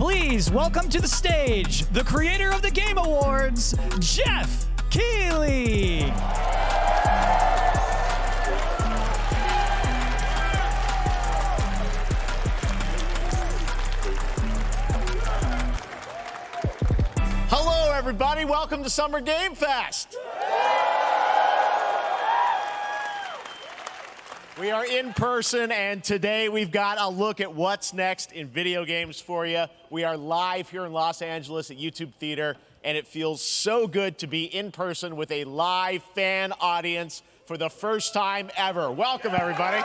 Please welcome to the stage the creator of the Game Awards, Jeff Keighley. Hello, everybody. Welcome to Summer Game Fest. We are in person, and today we've got a look at what's next in video games for you. We are live here in Los Angeles at YouTube Theater, and it feels so good to be in person with a live fan audience for the first time ever. Welcome, everybody.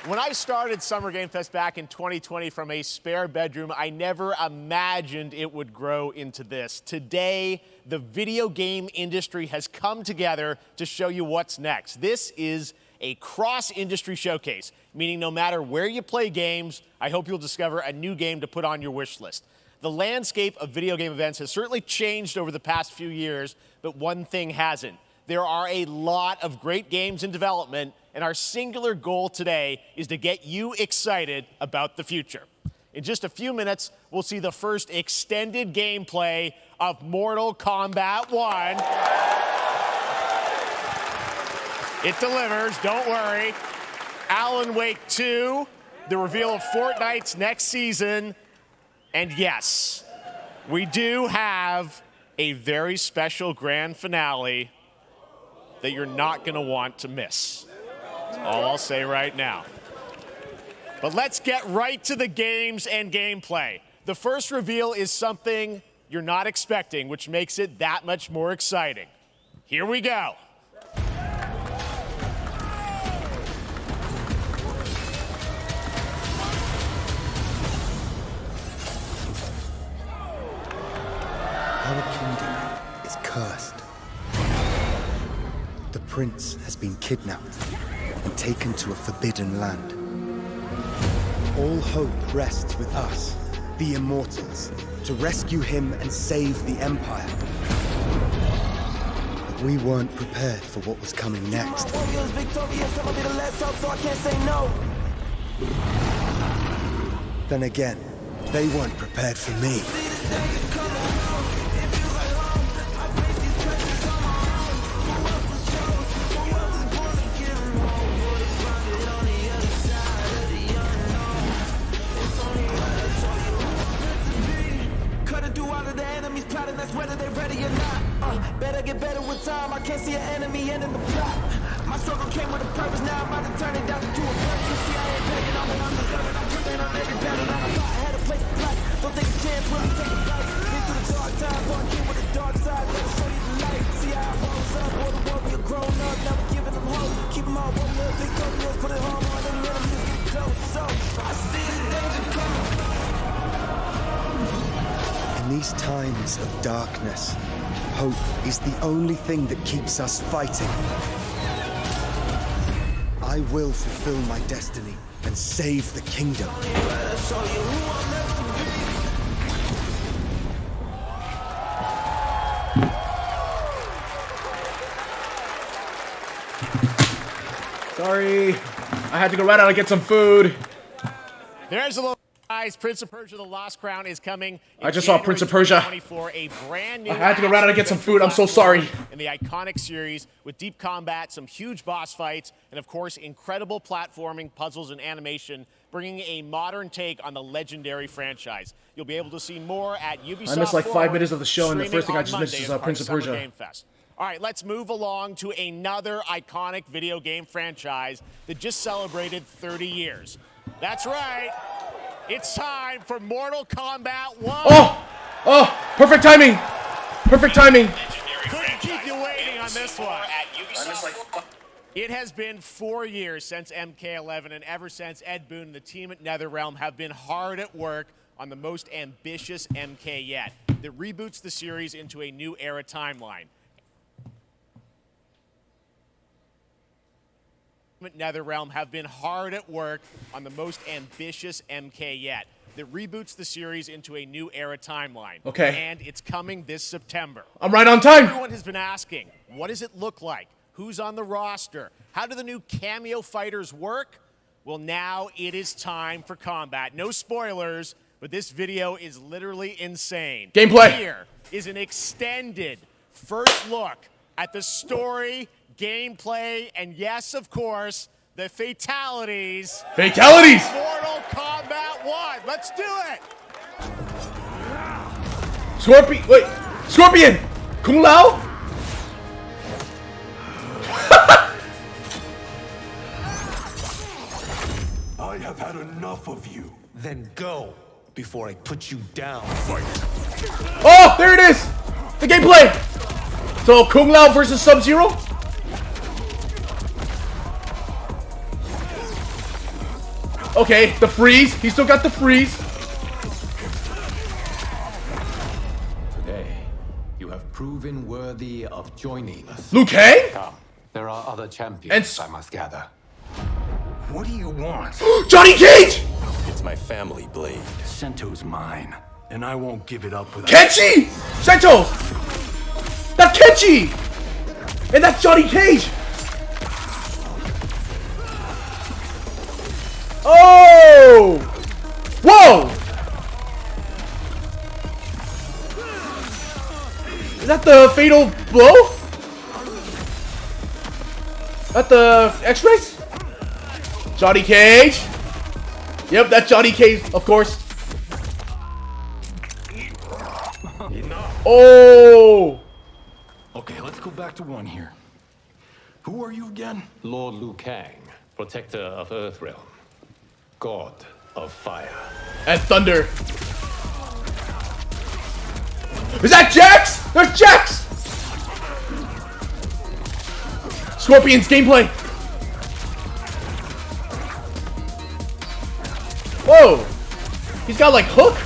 When I started Summer Game Fest back in 2020 from a spare bedroom, I never imagined it would grow into this. Today, the video game industry has come together to show you what's next. This is a cross-industry showcase, meaning no matter where you play games, I hope you'll discover a new game to put on your wish list. The landscape of video game events has certainly changed over the past few years, but one thing hasn't. There are a lot of great games in development, and our singular goal today is to get you excited about the future. In just a few minutes, we'll see the first extended gameplay of Mortal Kombat 1. It delivers, don't worry. Alan Wake 2, the reveal of Fortnite's next season, and yes, we do have a very special grand finale that you're not going to want to miss. That's all I'll say right now. But let's get right to the games and gameplay. The first reveal is something you're not expecting, which makes it that much more exciting. Here we go. Our kingdom is cursed. The prince has been kidnapped and taken to a forbidden land. All hope rests with us, the Immortals, to rescue him and save the Empire. But we weren't prepared for what was coming next. Then again, they weren't prepared for me. Whether they're ready or not, better get better with time. I can't see an enemy ending the plot. My struggle came with a purpose, now I'm about to turn it down to a burden. You see, I ain't begging on what I'm deserving. I'm putting on every battle. I thought I had a place to play. Don't think a chance really take a place. Been through the dark times, on came with the dark side. Gotta show you the light. See how I rose up, or the warrior grown up. Now we're giving them hope. Keep them all one little victorious. Put it home on them, let them just get close. So I see the danger coming. In these times of darkness, hope is the only thing that keeps us fighting. I will fulfill my destiny and save the kingdom. Sorry, I had to go right out and get some food. There's a little guys. Prince of Persia: The Lost Crown is coming. I just saw Prince of Persia. A brand new I had to go right out and get some food. I'm so sorry. In the iconic series with deep combat, some huge boss fights, and of course, incredible platforming, puzzles, and animation, bringing a modern take on the legendary franchise. You'll be able to see more at Ubisoft. I missed like 5 Forward, minutes of the show, and the first thing I just Monday missed is as part Prince of Summer Persia. Game Fest. All right, let's move along to another iconic video game franchise that just celebrated 30 years. That's right. It's time for Mortal Kombat 1. Oh, perfect timing. Perfect timing. Couldn't keep you waiting on this one. It has been 4 years since MK1, and ever since, Ed Boon and the team at NetherRealm have been hard at work on the most ambitious MK yet that reboots the series into a new era timeline. NetherRealm have been hard at work on the most ambitious MK yet that reboots the series into a new era timeline. Okay. And it's coming this September. I'm right on time. Everyone has been asking, what does it look like? Who's on the roster? How do the new cameo fighters work? Well, now it is time for combat. No spoilers, but this video is literally insane. Gameplay. Here is an extended first look at the story, gameplay, and yes, of course, the fatalities. Fatalities! Mortal Kombat 1. Let's do it. Scorpion! Wait! Scorpion! Kung Lao? I have had enough of you. Then go before I put you down. Oh, there it is! The gameplay! So, Kung Lao versus Sub-Zero? Okay, the freeze. He still got the freeze. Today, you have proven worthy of joining us. Liu Kang? Come, there are other champions And I must gather. What do you want? Johnny Cage! It's my family blade. Sento's mine, and I won't give it up without... Kenshi! Sento! That's Kenshi! And that's Johnny Cage! Oh! Whoa! Is that the fatal blow? That the X-rays? Johnny Cage. Yep, that's Johnny Cage, of course. Oh! Okay, let's go back to one here. Who are you again? Lord Liu Kang, protector of Earthrealm, god of fire. And thunder. Is that Jax? There's Jax! Scorpion's gameplay. Whoa! He's got like hook.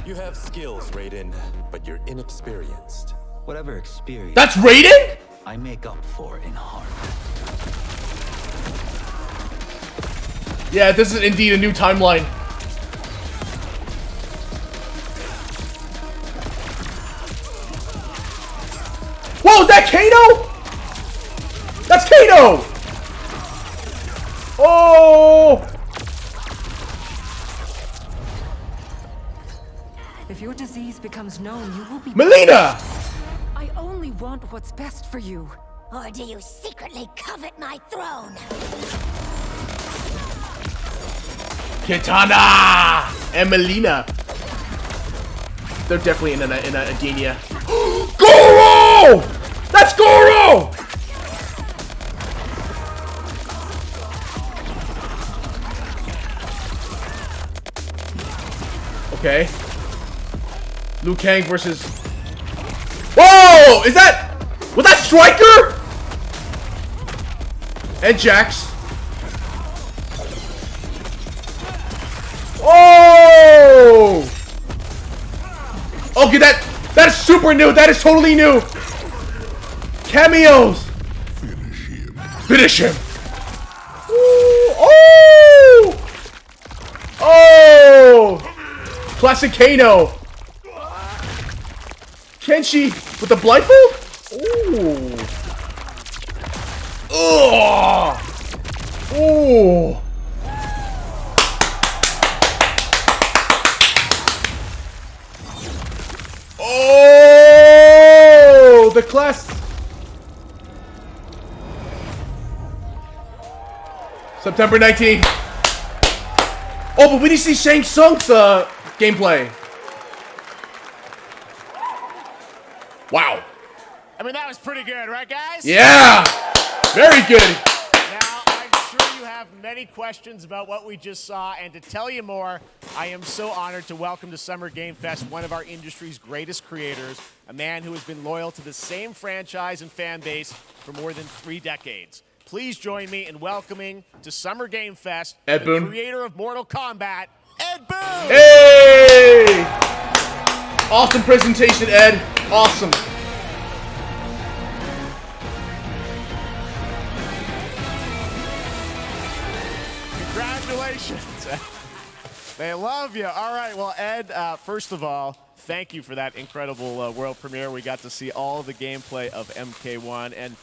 You have skills, Raiden, but you're inexperienced. Whatever experience That's Raiden? I make up for in heart. Yeah, this is indeed a new timeline. Whoa, is that Kano? That's Kano! Oh! If your disease becomes known, you will be... Melina! I only want what's best for you. Or do you secretly covet my throne? Kitana! And Melina. They're definitely in a Adenia. Goro! That's Goro! Okay. Liu Kang versus... Whoa! Is that... Was that Striker? And Jax. Oh! Okay, that is super new. That is totally new. Cameos. Finish him. Finish him. Ooh, oh! Oh! Classic Kano. Kenshi with the blindfold? Ooh. Ugh. Ooh. Oh, the class. September 19th. Oh, but we need to see Shang Tsung's gameplay. Wow. I mean, that was pretty good, right, guys? Yeah. Very good. Now, I'm sure you have many questions about what we just saw, and to tell you more, I am so honored to welcome to Summer Game Fest one of our industry's greatest creators, a man who has been loyal to the same franchise and fan base for more than 3 decades. Please join me in welcoming to Summer Game Fest Ed the Boon. creator of Mortal Kombat, Ed Boon! Hey! Awesome presentation, Ed. Awesome. Congratulations. They love you. All right, well, Ed, first of all, thank you for that incredible world premiere. We got to see all the gameplay of MK1, and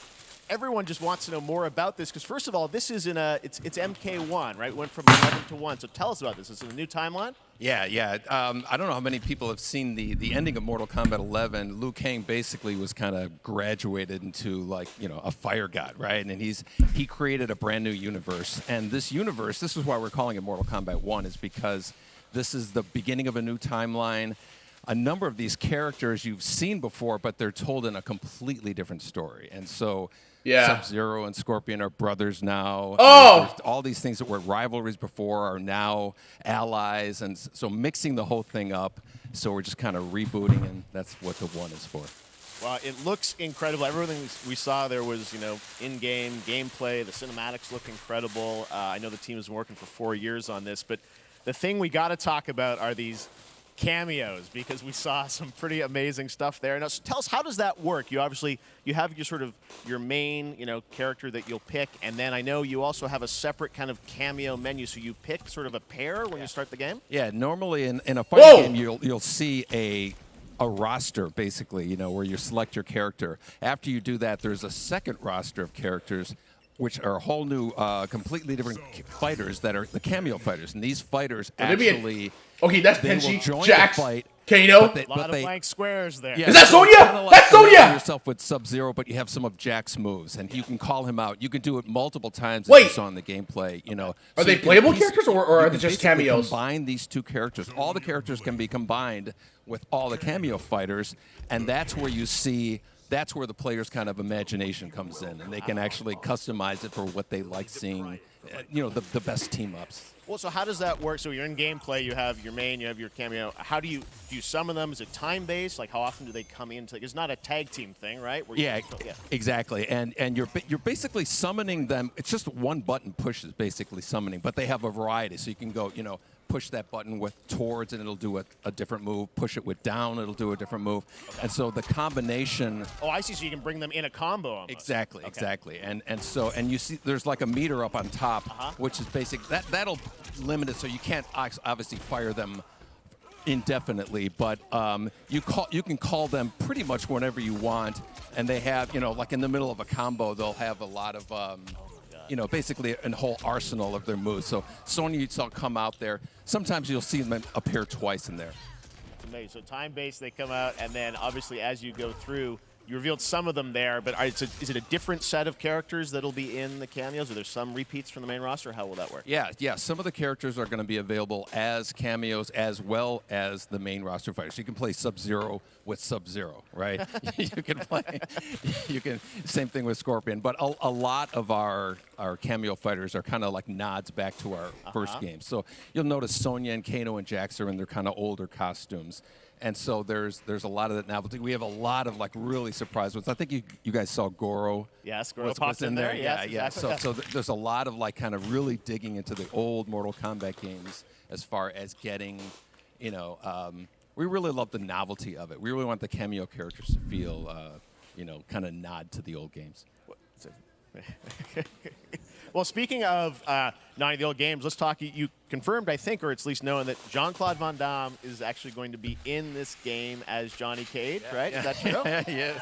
everyone just wants to know more about this because, first of all, this is it's MK1, right? It went from 11 to 1. So tell us about this. Is it a new timeline? Yeah. I don't know how many people have seen the ending of Mortal Kombat 11. Liu Kang basically was kind of graduated into a fire god, right? And he created a brand new universe. And this universe, this is why we're calling it Mortal Kombat 1, is because this is the beginning of a new timeline. A number of these characters you've seen before, but they're told in a completely different story. And so Sub-Zero and Scorpion are brothers now. Oh! All these things that were rivalries before are now allies. And so mixing the whole thing up. So we're just kind of rebooting, and that's what the 1 is for. Well, it looks incredible. Everything we saw there was, in-game gameplay. The cinematics look incredible. I know the team has been working for 4 years on this, but the thing we got to talk about are these cameos, because we saw some pretty amazing stuff there. Now, so tell us, how does that work? You have your main, character that you'll pick, and then I know you also have a separate kind of cameo menu, so you pick sort of a pair when you start the game? Yeah, normally in a fighting game, you'll see a roster, basically, where you select your character. After you do that, there's a second roster of characters, which are a whole new, completely different fighters that are the cameo fighters. And these fighters actually... Okay, that's they will Tenchi, join Jax, the fight, Kano. A lot of blank squares there. Yeah, Is that Sonya? That's Sonya! Yourself with Sub-Zero, but you have some of Jack's moves, and you can call him out. You can do it multiple times, as you saw in the gameplay. Are they playable characters, or are they just cameos? Combine these two characters. All the characters can be combined with all the cameo fighters, and that's where you see. That's where the player's kind of imagination comes in, and they can actually customize it for what they like seeing, the best team-ups. Well, so how does that work? So you're in gameplay, you have your main, you have your cameo. How do you summon them? Is it time-based? Like, how often do they come in? It's not a tag team thing, right? Exactly. And you're basically summoning them. It's just one button push is basically summoning, but they have a variety. So you can go, push that button with towards and it'll do a different move. Push it with down, it'll do a different move. Okay. And so the combination. Oh, I see. So you can bring them in a combo almost. Exactly. And you see there's like a meter up on top, which is basic. That'll limit it, so you can't obviously fire them indefinitely, but you can call them pretty much whenever you want. And they have, like in the middle of a combo, they'll have a lot of basically a whole arsenal of their moves. So Sonya, you saw come out there. Sometimes you'll see them appear twice in there. It's amazing. So time-based, they come out, and then obviously as you go through, you revealed some of them there, but is it a different set of characters that'll be in the cameos? Are there some repeats from the main roster? How will that work? Yeah. Some of the characters are going to be available as cameos as well as the main roster fighters. You can play Sub-Zero with Sub-Zero, right? Same thing with Scorpion. But a lot of our cameo fighters are kind of like nods back to our first game. So you'll notice Sonya and Kano and Jax are in their kind of older costumes. And so there's a lot of that novelty. We have a lot of really surprise ones. I think you guys saw Goro. Yes, Goro popped in there. Yeah. Exactly. So there's a lot of kind of really digging into the old Mortal Kombat games as far as getting, we really love the novelty of it. We really want the cameo characters to feel, kind of nod to the old games. Well, speaking of nodding the old games, let's talk. You confirmed, I think, or it's at least known, that Jean-Claude Van Damme is actually going to be in this game as Johnny Cage, right? Is that true? Yes.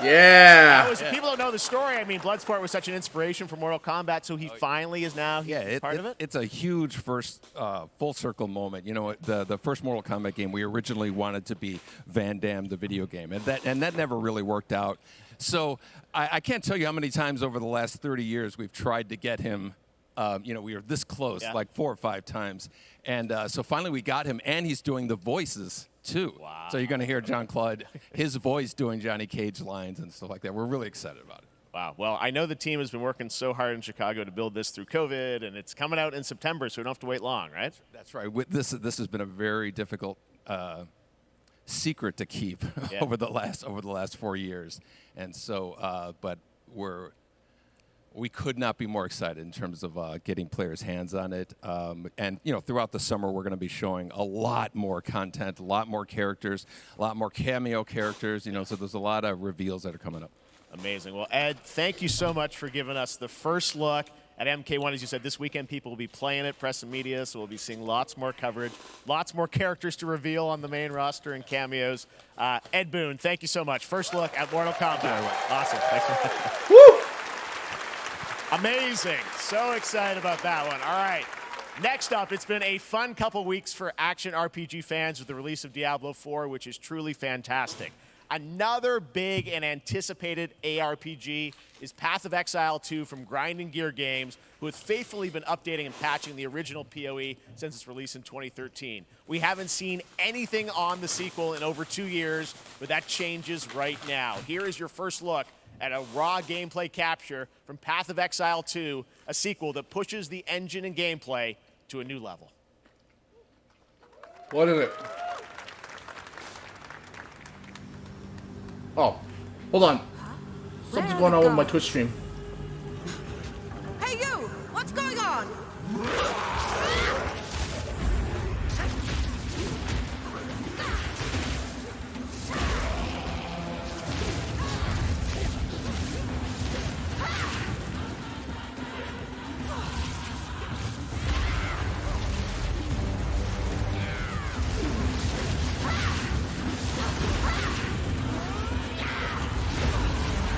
Yeah. People don't know the story. I mean, Bloodsport was such an inspiration for Mortal Kombat, so he finally is now part of it? It's a huge first full circle moment. The first Mortal Kombat game, we originally wanted to be Van Damme, the video game, and that never really worked out. So I can't tell you how many times over the last 30 years we've tried to get him. We were this close, like 4 or 5 times. And so finally we got him, and he's doing the voices, too. Wow. So you're going to hear Jean-Claude, his voice doing Johnny Cage lines and stuff like that. We're really excited about it. Wow. Well, I know the team has been working so hard in Chicago to build this through COVID, and it's coming out in September, so we don't have to wait long, right? That's right. This has been a very difficult secret to keep over the last 4 years. And so, but we could not be more excited in terms of getting players' hands on it. And throughout the summer, we're going to be showing a lot more content, a lot more characters, a lot more cameo characters. So there's a lot of reveals that are coming up. Amazing. Well, Ed, thank you so much for giving us the first look at MK1. As you said, this weekend people will be playing it, press and media, so we'll be seeing lots more coverage, lots more characters to reveal on the main roster and cameos. Ed Boon, thank you so much. First look at Mortal Kombat. Awesome. Thanks for that. Woo! Amazing. So excited about that one. All right. Next up, it's been a fun couple weeks for action RPG fans with the release of Diablo 4, which is truly fantastic. Another big and anticipated ARPG is Path of Exile 2 from Grinding Gear Games, who have faithfully been updating and patching the original PoE since its release in 2013. We haven't seen anything on the sequel in over 2 years, but that changes right now. Here is your first look at a raw gameplay capture from Path of Exile 2, a sequel that pushes the engine and gameplay to a new level. What is it? Oh, hold on. Something's going on with my Twitch stream. Hey you! What's going on?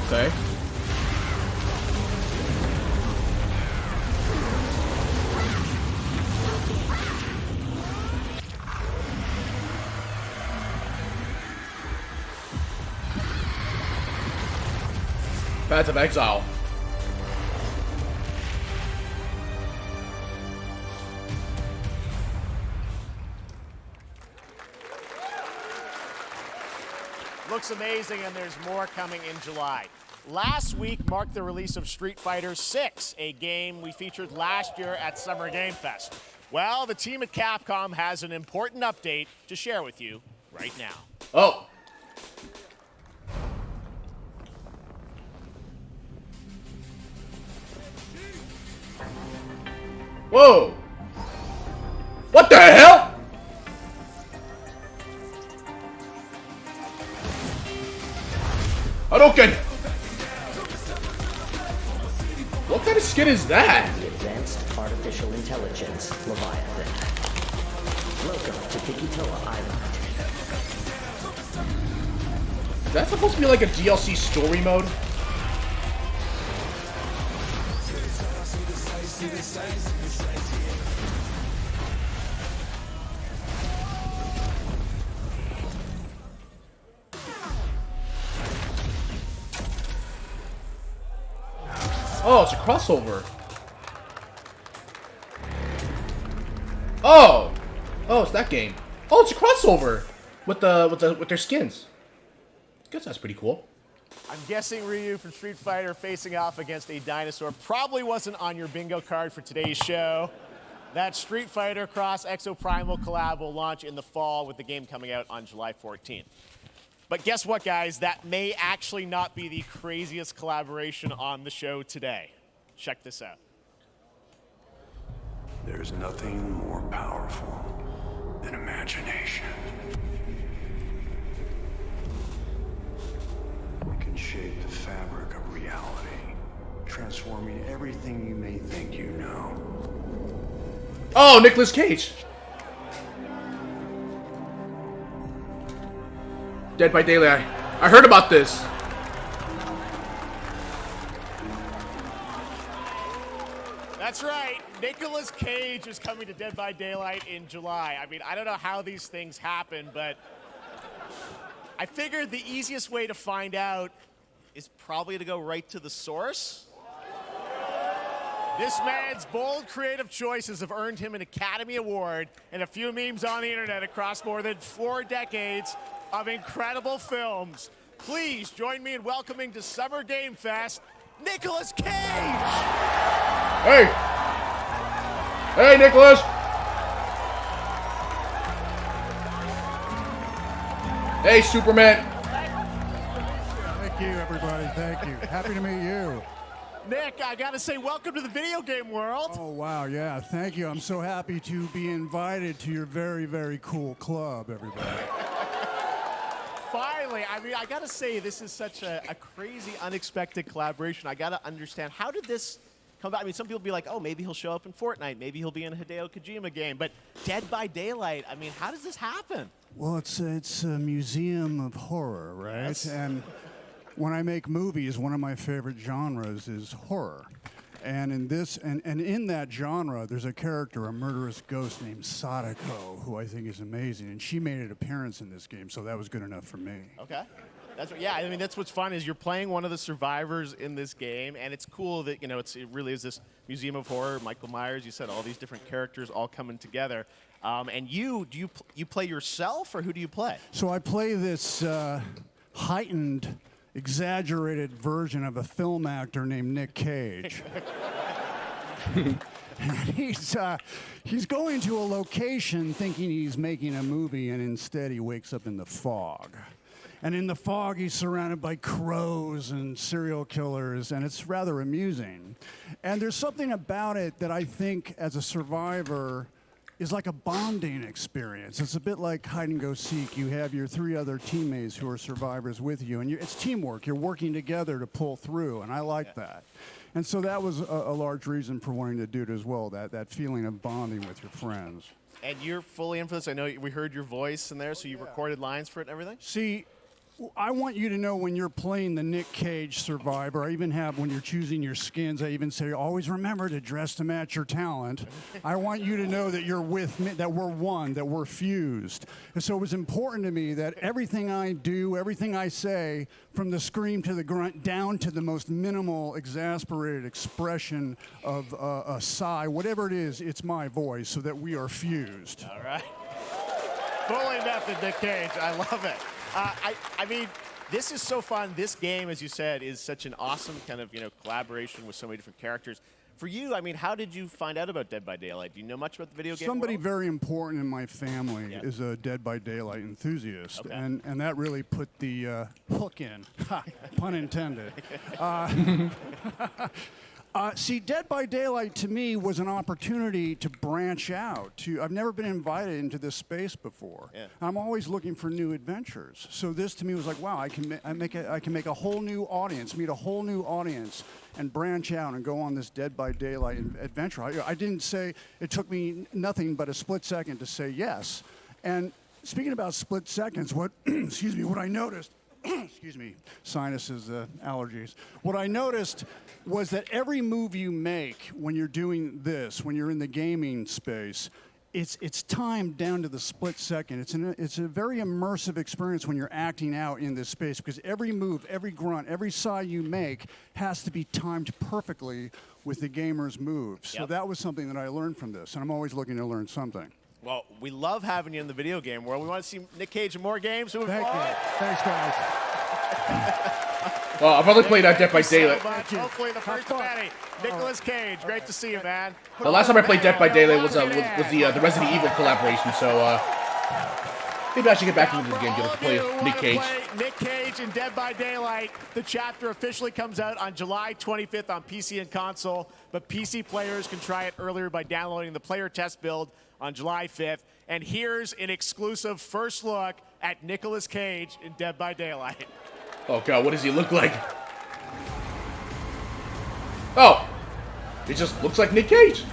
Okay. Path of Exile. Looks amazing, and there's more coming in July. Last week marked the release of Street Fighter 6, a game we featured last year at Summer Game Fest. Well, the team at Capcom has an important update to share with you right now. Oh. Whoa. What the hell? I don't get. What kind of skin is that? The Advanced Artificial Intelligence Leviathan. Welcome to Kikitoa Island. Is that supposed to be like a DLC story mode? Oh, it's a crossover. Oh, it's that game. Oh, it's a crossover with their skins. I guess that's pretty cool. I'm guessing Ryu from Street Fighter facing off against a dinosaur probably wasn't on your bingo card for today's show. That Street Fighter Cross Exoprimal collab will launch in the fall with the game coming out on July 14th. But guess what, guys? That may actually not be the craziest collaboration on the show today. Check this out. There's nothing more powerful than imagination. It can shape the fabric of reality, transforming everything you may think you know. Oh, Nicolas Cage. Dead by Daylight. I heard about this. That's right. Nicolas Cage is coming to Dead by Daylight in July. I mean, I don't know how these things happen, but I figured the easiest way to find out is probably to go right to the source. This man's bold creative choices have earned him an Academy Award and a few memes on the internet across more than 4 decades of incredible films. Please join me in welcoming to Summer Game Fest, Nicolas Cage! Hey! Hey, Nicolas! Hey, Superman! Thank you, everybody. Thank you. Happy to meet you. Nick, I gotta say, welcome to the video game world. Oh, wow, yeah, thank you. I'm so happy to be invited to your very, very cool club, everybody. Finally, I mean, I gotta say, this is such a crazy, unexpected collaboration. I gotta understand, how did this come back. I mean, some people be like, oh, maybe he'll show up in Fortnite. Maybe he'll be in a Hideo Kojima game. But Dead by Daylight, I mean, how does this happen? Well, it's a museum of horror, right? Yes. And when I make movies, one of my favorite genres is horror. And in this, and in that genre, there's a character, a murderous ghost named Sadako, who I think is amazing. And she made an appearance in this game, so that was good enough for me. Okay. Yeah, I mean, that's what's fun is you're playing one of the survivors in this game, and it's cool that, you know, it really is this museum of horror. Michael Myers, you said all these different characters all coming together. And you play yourself, or who do you play? So I play this heightened, exaggerated version of a film actor named Nick Cage. He's going to a location thinking he's making a movie, and instead he wakes up in the fog. And in the fog, he's surrounded by crows and serial killers, and it's rather amusing. And there's something about it that I think, as a survivor, is like a bonding experience. It's a bit like hide and go seek. You have your 3 other teammates who are survivors with you, and it's teamwork. You're working together to pull through, and I like that. And so that was a large reason for wanting to do it as well, that feeling of bonding with your friends. And you're fully in for this. I know we heard your voice in there, so you recorded lines for it and everything? See, I want you to know when you're playing the Nick Cage survivor, I even have, when you're choosing your skins, I even say, always remember to dress to match your talent. I want you to know that you're with me, that we're one, that we're fused. And so it was important to me that everything I do, everything I say, from the scream to the grunt, down to the most minimal, exasperated expression of a sigh, whatever it is, it's my voice, so that we are fused. All right. Fully method, Nick Cage. I love it. I mean, this is so fun. This game, as you said, is such an awesome kind of, collaboration with so many different characters. For you, I mean, how did you find out about Dead by Daylight? Do you know much about the video game Somebody world? very important in my family is a Dead by Daylight enthusiast, Okay. and that really put the hook in, ha, pun intended. See, Dead by Daylight to me was an opportunity to branch out. I've never been invited into this space before. Yeah. I'm always looking for new adventures. So this to me was like, wow, I can make a whole new audience, meet a whole new audience, and branch out and go on this Dead by Daylight adventure. I didn't say, it took me nothing but a split second to say yes. And speaking about split seconds, what I noticed. Excuse me, sinuses, allergies. What I noticed was that every move you make when you're doing this, when you're in the gaming space, it's timed down to the split second. It's a very immersive experience when you're acting out in this space, because every move, every grunt, every sigh you make has to be timed perfectly with the gamer's moves. So that was something that I learned from this, and I'm always looking to learn something. Well, we love having you in the video game world. We want to see Nick Cage in more games. Thank you. Thanks, guys. Well, I've only played Dead by Daylight. Hopefully the first of many. Nicolas Cage, great to see you, man. The last time I played Dead by Daylight was the Resident Evil collaboration, so maybe I should get back into the game to play Nick Cage. Nick Cage in Dead by Daylight. The chapter officially comes out on July 25th on PC and console, but PC players can try it earlier by downloading the player test build on July 5th. And here's an exclusive first look at Nicolas Cage in Dead by Daylight. Oh god, what does he look like? Oh! He just looks like Nick Cage.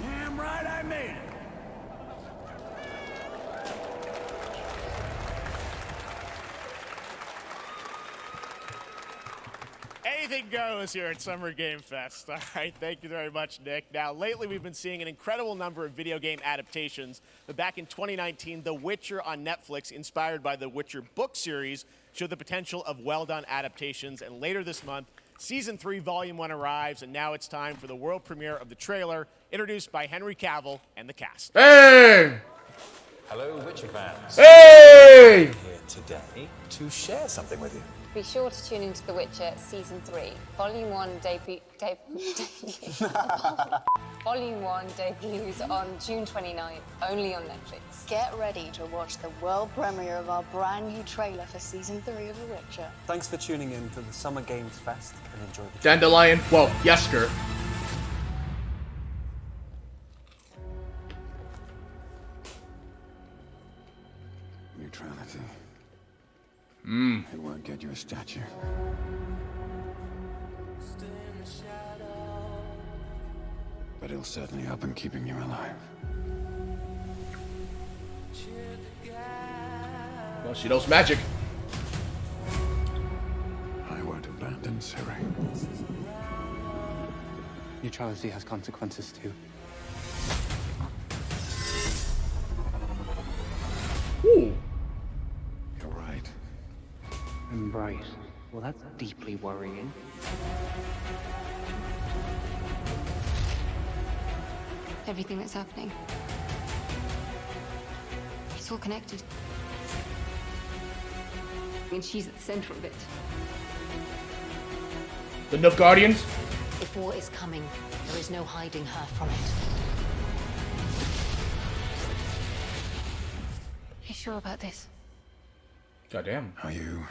Damn right I made it. Anything goes here at Summer Game Fest. All right, thank you very much, Nick. Now, lately we've been seeing an incredible number of video game adaptations. But back in 2019, The Witcher on Netflix, inspired by the Witcher book series, showed the potential of well-done adaptations. And later this month, Season 3, Volume 1 arrives, and now it's time for the world premiere of the trailer, introduced by Henry Cavill and the cast. Hey! Hello, Witcher fans. Hey! I'm here today to share something with you. Be sure to tune into The Witcher Season 3. Volume 1 Volume 1 debuts on June 29th, only on Netflix. Get ready to watch the world premiere of our brand new trailer for Season 3 of The Witcher. Thanks for tuning in to the Summer Games Fest and enjoy the Dandelion. Well, Yesker. Neutrality. Mmm. It won't get you a statue. But it'll certainly help in keeping you alive. Well, she knows magic. I won't abandon Siri. Neutrality has consequences too. Ooh. You're right. I'm right. Well, that's deeply worrying. Everything that's happening. It's all connected. And she's at the center of it. The Nilfgaardians? If war is coming, there is no hiding her from it. You sure about this? Goddamn. Are you?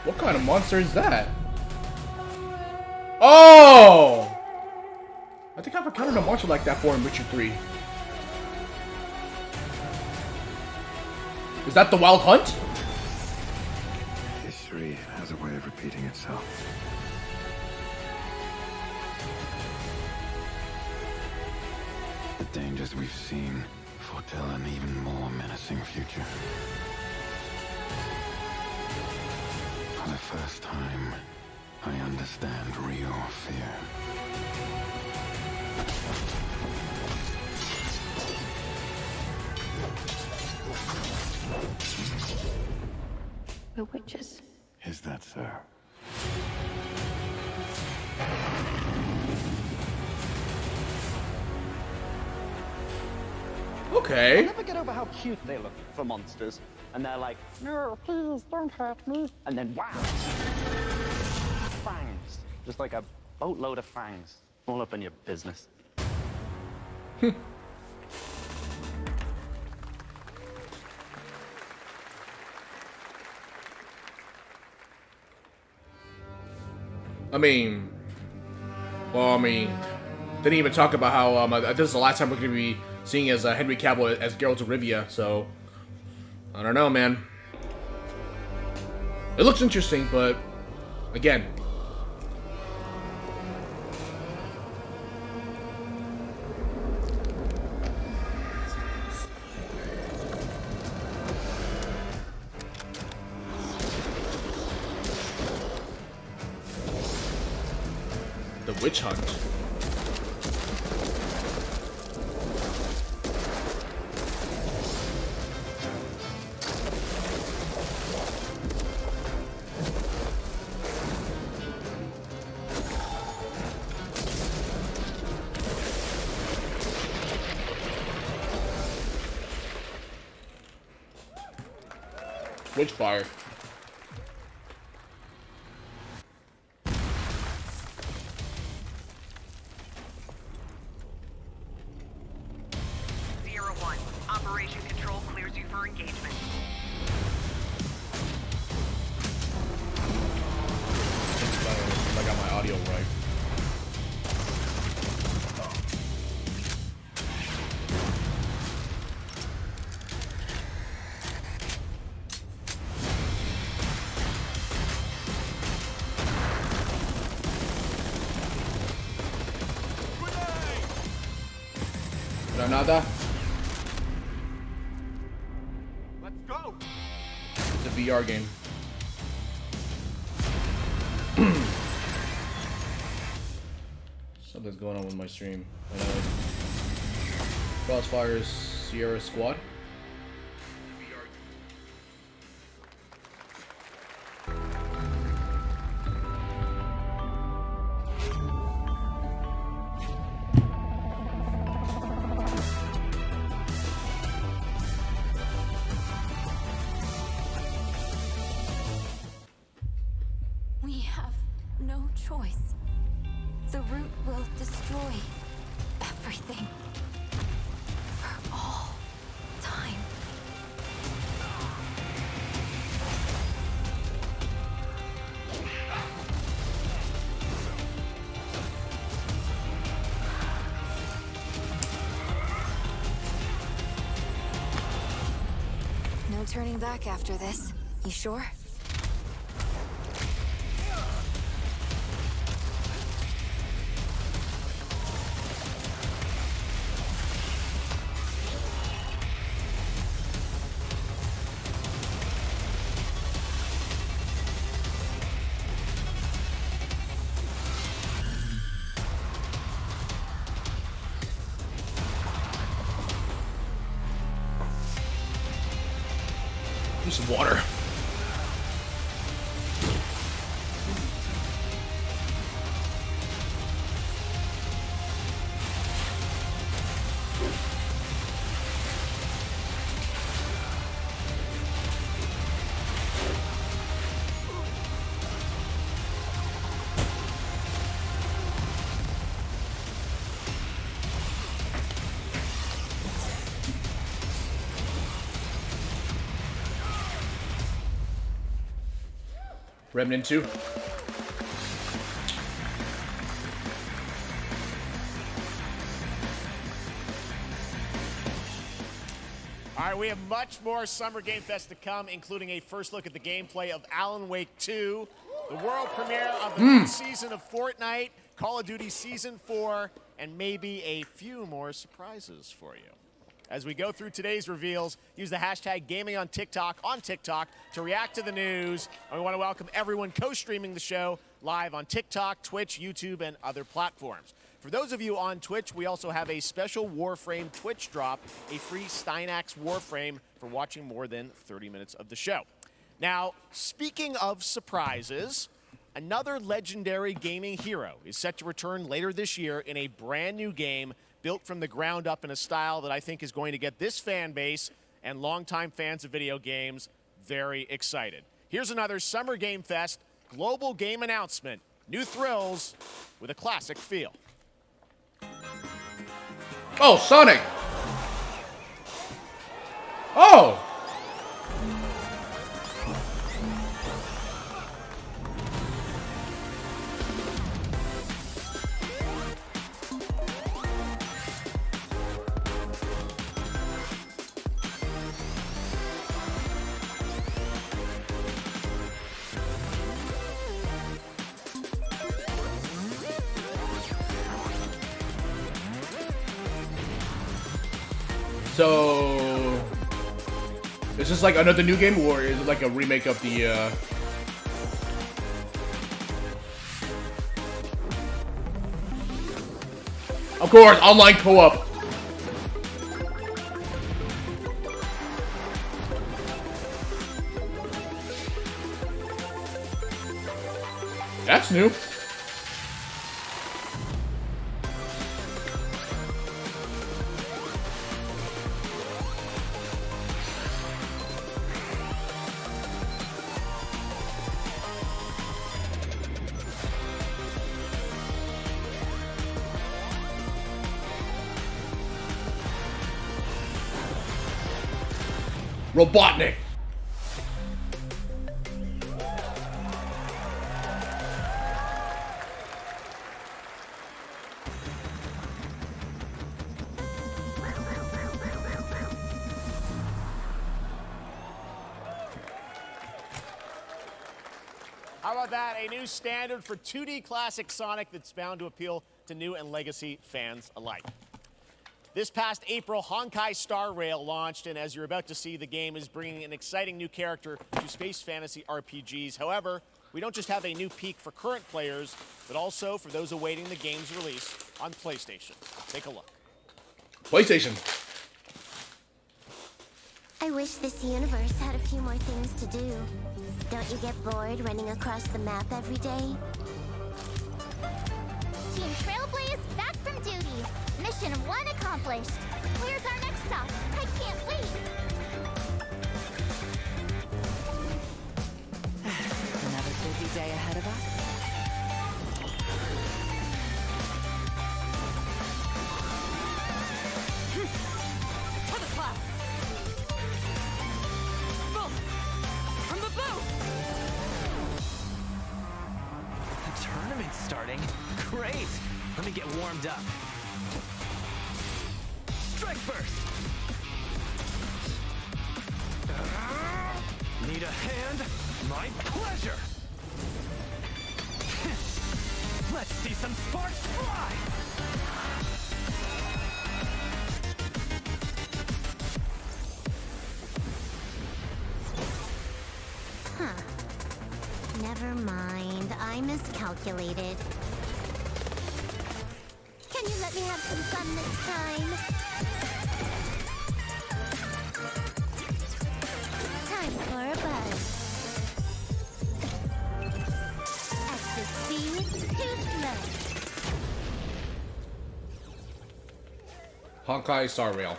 What kind of monster is that? Oh! I think I've encountered a monster like that before in Witcher 3. Is that the Wild Hunt? History has a way of repeating itself. The dangers we've seen foretell an even more menacing future. For the first time, I understand real fear. We're witches. Is that so? Okay. I never get over how cute they look for monsters. And they're like, no, please don't hurt me. And then wow. Fangs. Just like a boatload of fangs. All up in your business. Didn't even talk about how this is the last time we're going to be seeing as Henry Cavill as Geralt of Rivia, so I don't know, man. It looks interesting, but again, the witch hunt. Witchfire. Operation Control clears you for engagement. I got my audio right. Granada. Let's go. It's a VR game. Something's going on with my stream. Crossfire's Sierra Squad. no choice. The root will destroy everything. For all time. No turning back after this. You sure? Need some water. Remnant 2. All right, we have much more Summer Game Fest to come, including a first look at the gameplay of Alan Wake 2, the world premiere of the new season of Fortnite, Call of Duty Season 4, and maybe a few more surprises for you. As we go through today's reveals, use the hashtag gaming on TikTok to react to the news. And we want to welcome everyone co-streaming the show live on TikTok, Twitch, YouTube, and other platforms. For those of you on Twitch, we also have a special Warframe Twitch drop, a free Steinax Warframe for watching more than 30 minutes of the show. Now, speaking of surprises, another legendary gaming hero is set to return later this year in a brand new game built from the ground up in a style that I think is going to get this fan base and longtime fans of video games very excited. Here's another Summer Game Fest global game announcement. New thrills with a classic feel. Oh, Sonic! Oh! So, is this like another new game, or is it like a remake of the, Of course, online co-op. That's new. Robotnik. How about that? A new standard for 2D classic Sonic that's bound to appeal to new and legacy fans alike. This past April, Honkai Star Rail launched, and as you're about to see, the game is bringing an exciting new character to space fantasy RPGs. However, we don't just have a new peak for current players, but also for those awaiting the game's release on PlayStation. Take a look. PlayStation. I wish this universe had a few more things to do. Don't you get bored running across the map every day? Team Trailblaze back from duty. Mission 1 accomplished. Where's our next stop? I can't wait. Another busy day ahead of us. tournament's starting. Great! Let me get warmed up. Strike first! Need a hand? My pleasure! Let's see some sparks fly! Huh. Never mind. I miscalculated. Can you let me have some fun this time? Time for a buzz. Excess speed, too slow. Honkai Star Rail.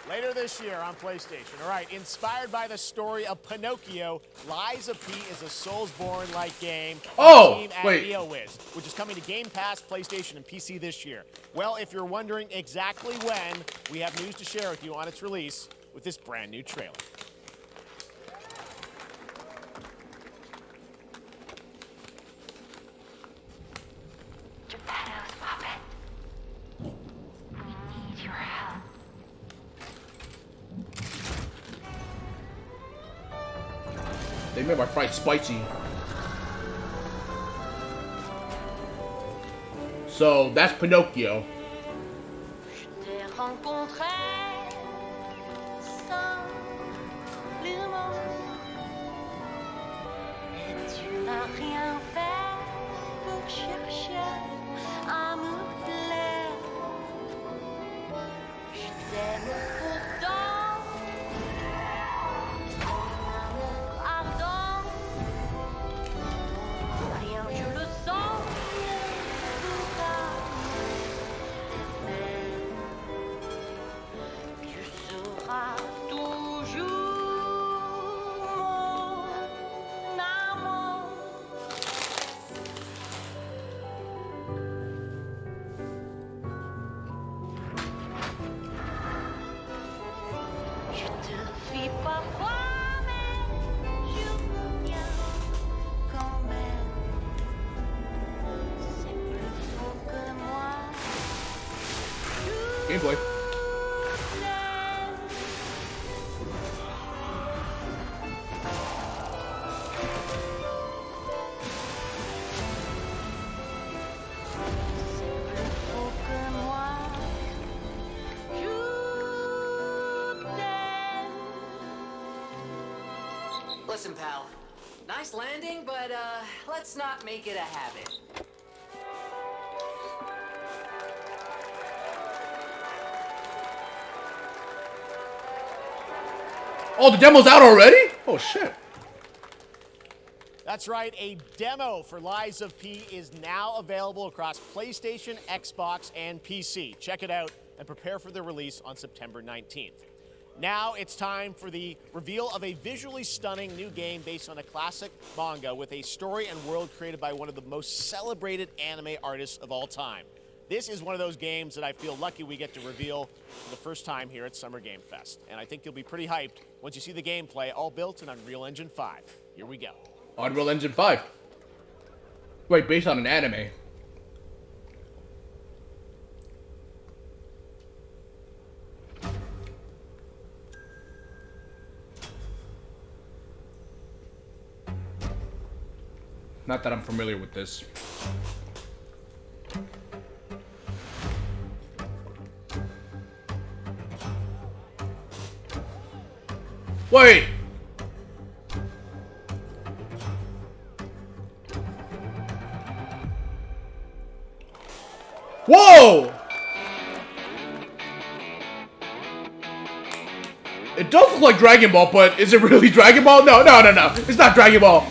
Later this year on PlayStation. All right, inspired by the story of Pinocchio, Lies of P is a Soulsborne-like game. Oh, Team at wait. NeoWiz, which is coming to Game Pass, PlayStation, and PC this year. Well, if you're wondering exactly when, we have news to share with you on its release with this brand new trailer. They made my fries spicy. So that's Pinocchio. Gameplay. Listen, pal. Nice landing, but let's not make it a habit. Oh, the demo's out already? Oh, shit. That's right, a demo for Lies of P is now available across PlayStation, Xbox, and PC. Check it out and prepare for the release on September 19th. Now it's time for the reveal of a visually stunning new game based on a classic manga with a story and world created by one of the most celebrated anime artists of all time. This is one of those games that I feel lucky we get to reveal for the first time here at Summer Game Fest. And I think you'll be pretty hyped once you see the gameplay, all built in Unreal Engine 5. Here we go. Unreal Engine 5. Wait, based on an anime. Not that I'm familiar with this. Wait! Whoa! It does look like Dragon Ball, but is it really Dragon Ball? No. It's not Dragon Ball.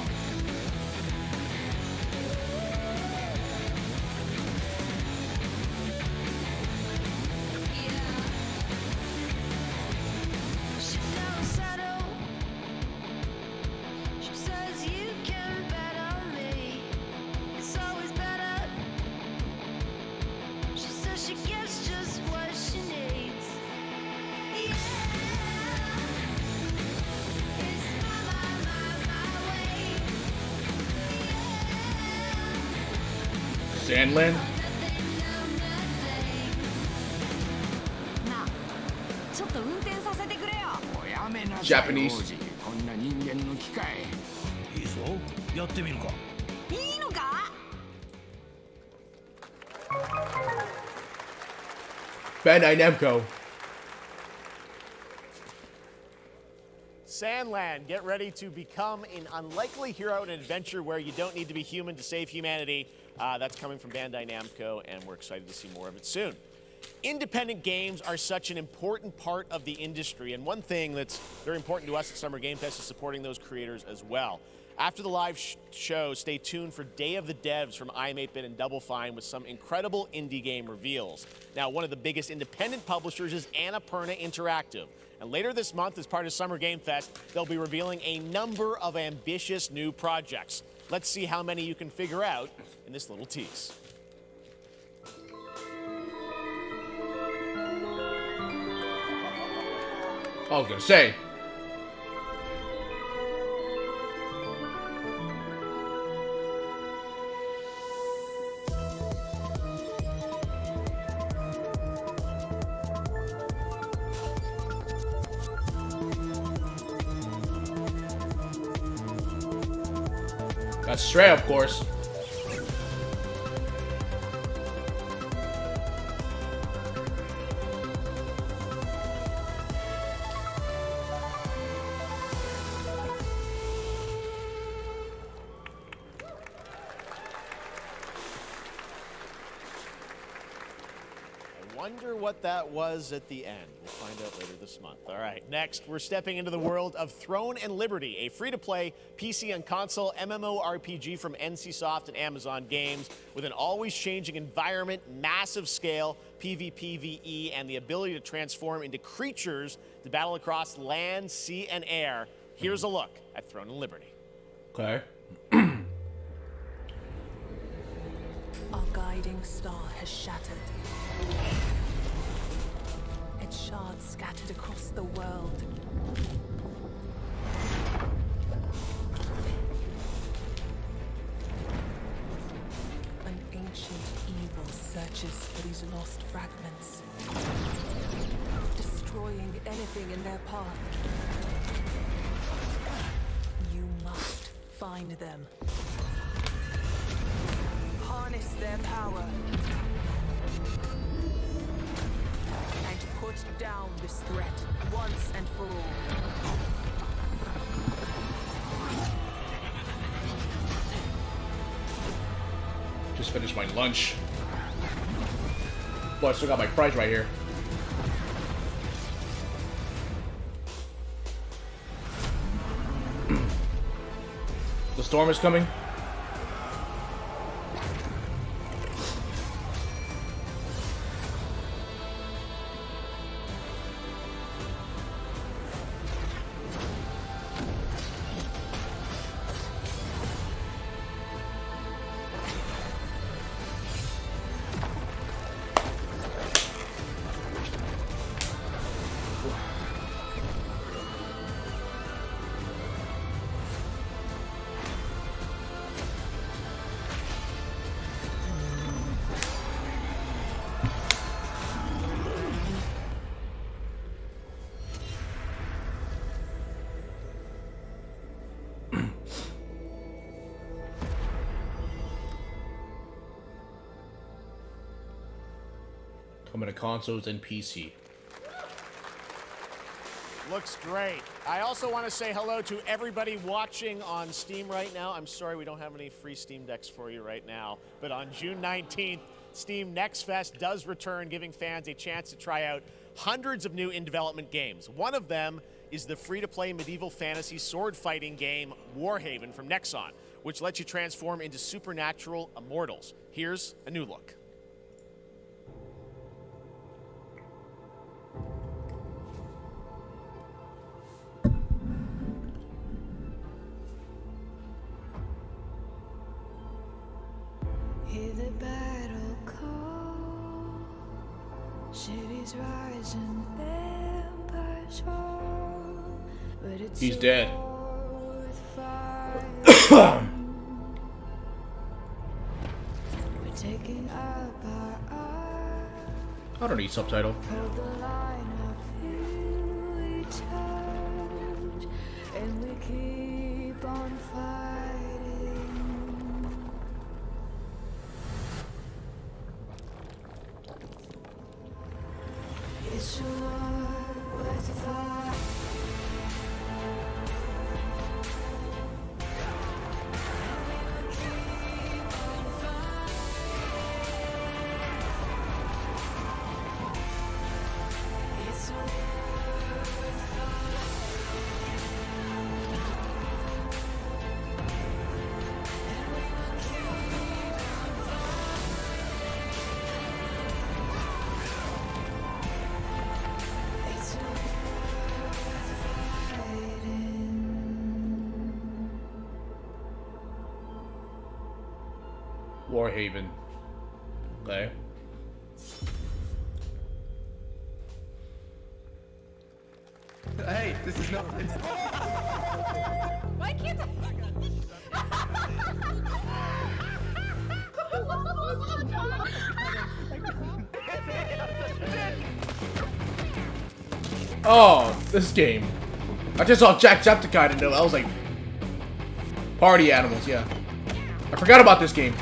Sandland? Japanese. Bandai Namco. Sandland, get ready to become an unlikely hero in an adventure where you don't need to be human to save humanity. That's coming from Bandai Namco, and we're excited to see more of it soon. Independent games are such an important part of the industry, and one thing that's very important to us at Summer Game Fest is supporting those creators as well. After the live show, stay tuned for Day of the Devs from I'm8bit and Double Fine with some incredible indie game reveals. Now, one of the biggest independent publishers is Annapurna Interactive. And later this month, as part of Summer Game Fest, they'll be revealing a number of ambitious new projects. Let's see how many you can figure out in this little tease. I was gonna say. That's Stray, of course. Wonder what that was at the end. We'll find out later this month. All right, next, we're stepping into the world of Throne and Liberty, a free-to-play PC and console MMORPG from NCSoft and Amazon Games with an always-changing environment, massive scale, PvPvE, and the ability to transform into creatures to battle across land, sea, and air. Here's a look at Throne and Liberty. Okay. Our guiding star has shattered. Its shards scattered across the world. An ancient evil searches for these lost fragments, destroying anything in their path. You must find them. Harness their power. And put down this threat once and for all. Just finished my lunch. Well, I still got my fries right here. The storm is coming. Coming to consoles and PC. Looks great. I also want to say hello to everybody watching on Steam right now. I'm sorry we don't have any free Steam Decks for you right now, but on June 19th, Steam Next Fest does return, giving fans a chance to try out hundreds of new in-development games. One of them is the free-to-play medieval fantasy sword fighting game Warhaven from Nexon, which lets you transform into supernatural immortals. Here's a new look. Hear the battle call, cities rise and empires fall, but it's He's dead. we're taking I don't need subtitle. Hold the line up, here we touch, and we keep on fighting. It's your worth the fight. Warhaven. Okay. Hey, this is not. Why can't Oh, this game. I just saw Jacksepticeye and I was like, party animals, yeah. I forgot about this game.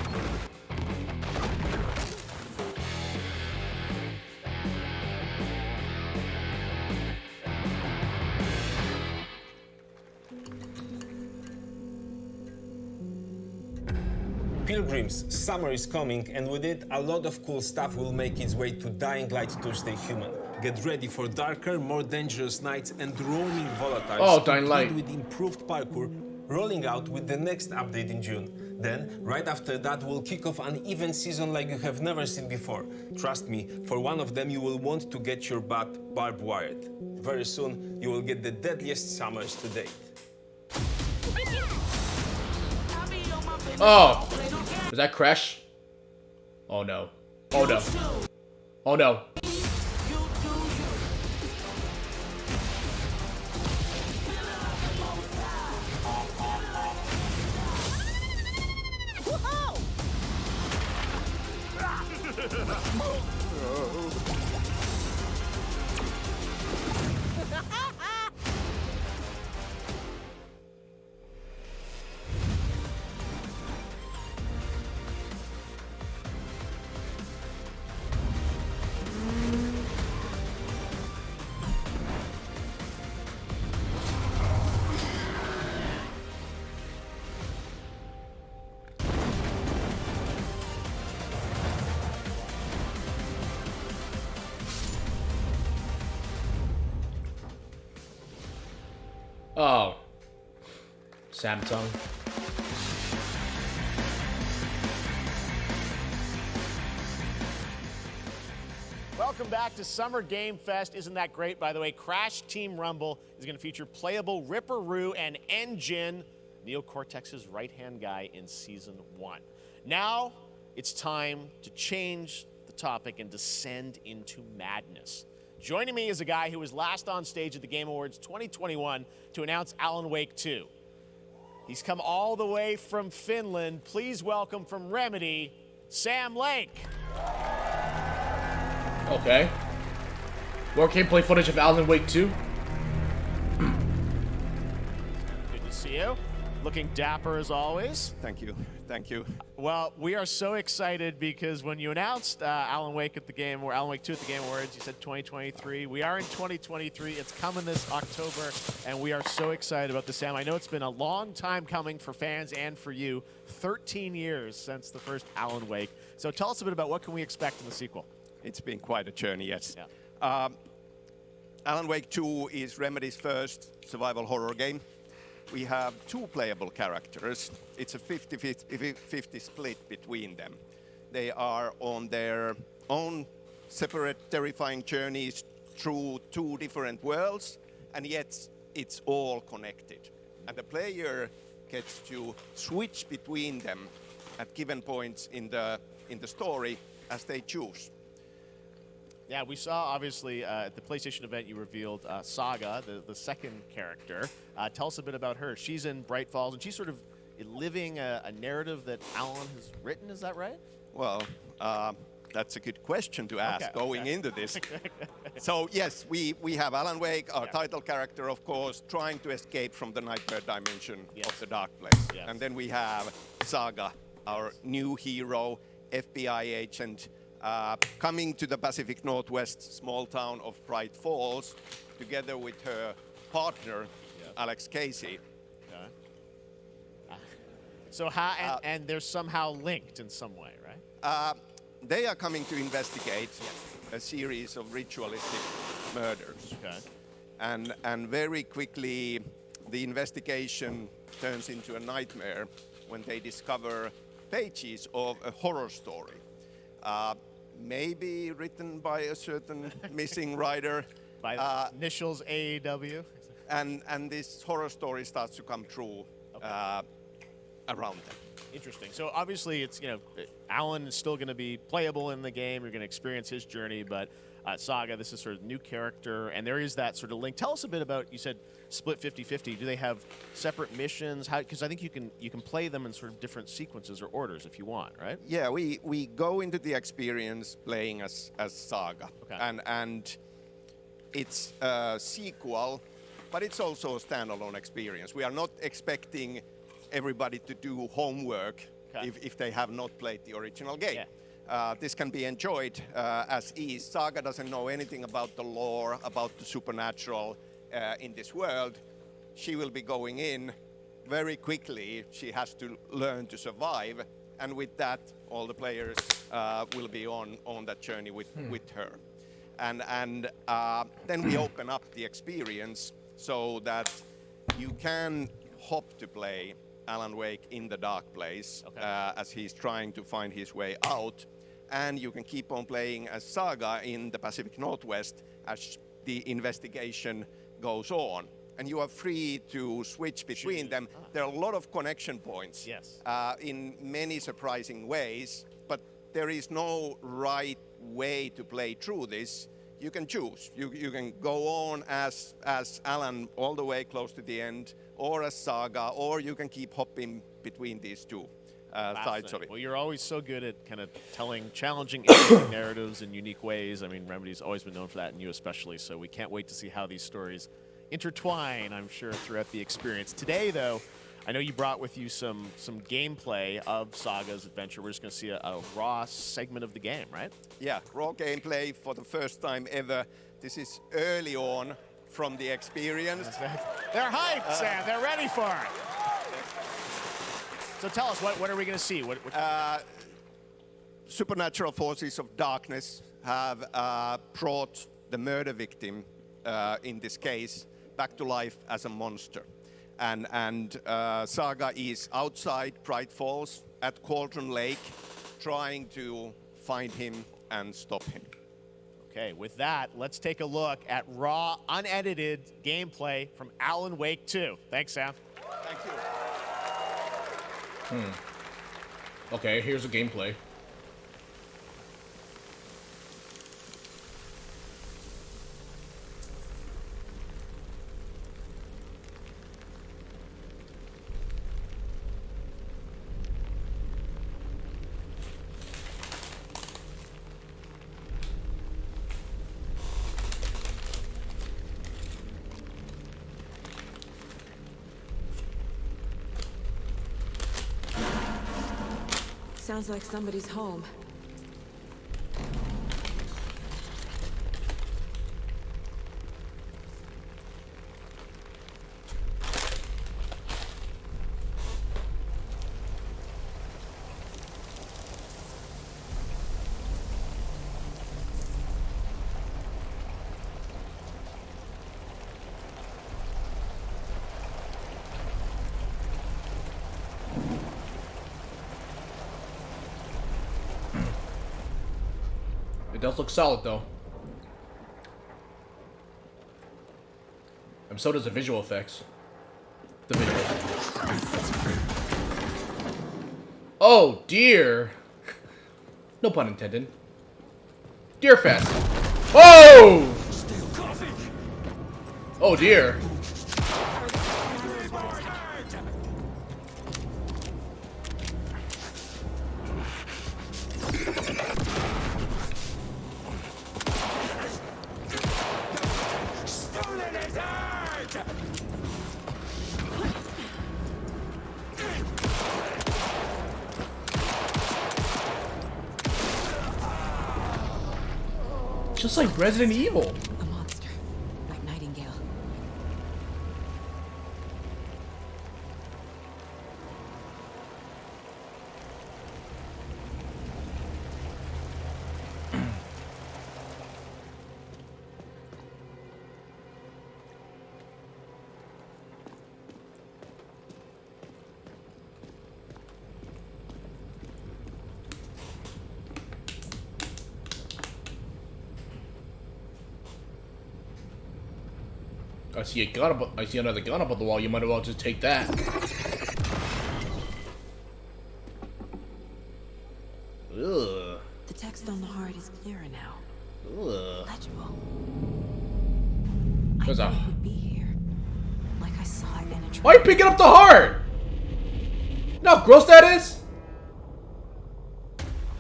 Pilgrims, summer is coming, and with it, a lot of cool stuff will make its way to Dying Light to Stay Human. Get ready for darker, more dangerous nights and roaming volatiles. Oh, Dying Light. With improved parkour, rolling out with the next update in June. Then, right after that, we'll kick off an event season like you have never seen before. Trust me, for one of them, you will want to get your butt barbed wired. Very soon, you will get the deadliest summers to date. Oh! Was that Crash? Oh no. Oh no. Oh no. Oh. Samsung. Welcome back to Summer Game Fest. Isn't that great? By the way, Crash Team Rumble is going to feature playable Ripperoo and Engine, Neo Cortex's right-hand guy in Season 1. Now, it's time to change the topic and descend into madness. Joining me is a guy who was last on stage at the Game Awards 2021 to announce Alan Wake 2. He's come all the way from Finland. Please welcome from Remedy, Sam Lake. Okay. More gameplay footage of Alan Wake 2. Good to see you. Looking dapper as always. Thank you. Thank you. Well, we are so excited because when you announced Alan Wake 2 at the Game Awards, you said 2023. We are in 2023. It's coming this October, and we are so excited about this, Sam. I know it's been a long time coming for fans and for you. 13 years since the first Alan Wake. So tell us a bit about what can we expect in the sequel. It's been quite a journey, yes. Yeah. Alan Wake 2 is Remedy's first survival horror game. We have two playable characters. It's a 50-50 split between them. They are on their own separate terrifying journeys through two different worlds, and yet it's all connected. And the player gets to switch between them at given points in the story as they choose. Yeah, we saw, obviously, at the PlayStation event, you revealed Saga, the second character. Tell us a bit about her. She's in Bright Falls, and she's sort of living a narrative that Alan has written. Is that right? Well, That's a good question to ask going into this. So yes, we have Alan Wake, our title character, of course, trying to escape from the nightmare dimension of the dark place. And then we have Saga, our new hero, FBI agent, coming to the Pacific Northwest small town of Bright Falls, together with her partner, Alex Casey. So how, and they're somehow linked in some way, right? They are coming to investigate a series of ritualistic murders. And very quickly, the investigation turns into a nightmare when they discover pages of a horror story. Maybe written by a certain missing writer. By initials AEW. And this horror story starts to come true around them. Interesting. So obviously it's, you know, Alan is still going to be playable in the game. You're going to experience his journey, but Saga, this is sort of new character, and there is that sort of link. Tell us a bit about, you said split 50-50. Do they have separate missions? How, because I think you can play them in sort of different sequences or orders if you want, right? Yeah, we go into the experience playing as Saga. And it's a sequel, but it's also a standalone experience. We are not expecting everybody to do homework if they have not played the original game. This can be enjoyed as is. Saga doesn't know anything about the lore, about the supernatural in this world. She will be going in very quickly. She has to learn to survive, and with that, all the players will be on that journey with her. And then we open up the experience so that you can hop to play Alan Wake in the dark place as he's trying to find his way out. And you can keep on playing as Saga in the Pacific Northwest as the investigation goes on. And you are free to switch between them. There are a lot of connection points in many surprising ways, but there is no right way to play through this. You can choose. You can go on as Alan all the way close to the end, or as Saga, or you can keep hopping between these two sides of it. Well, you're always so good at kind of telling challenging, interesting narratives in unique ways. I mean, Remedy's always been known for that, and you especially, so we can't wait to see how these stories intertwine, I'm sure, throughout the experience. Today, though, I know you brought with you some gameplay of Saga's adventure. We're just going to see a raw segment of the game, right? Yeah, raw gameplay for the first time ever. This is early on from the experience. They're hyped, Sam. They're ready for it. So tell us, what are we going to see? What supernatural forces of darkness have brought the murder victim, in this case, back to life as a monster. And Saga is outside Bright Falls at Cauldron Lake, trying to find him and stop him. Okay, with that, let's take a look at raw, unedited gameplay from Alan Wake 2. Thanks, Sam. Thank you. Okay, here's the gameplay. Sounds like somebody's home. It does look solid, though. And so does the visual effects. The visuals. Oh, dear. No pun intended. Deer fest. Oh! Oh, dear. Just like Resident Evil. A monster, like Nightingale. I see a gun up. I see another gun up on the wall. You might as well just take that. Ugh. The text on the heart is clearer now. Ugh. Legible. There's a. Would be here, like I saw it in a dream. Why are you picking up the heart? You know how gross that is?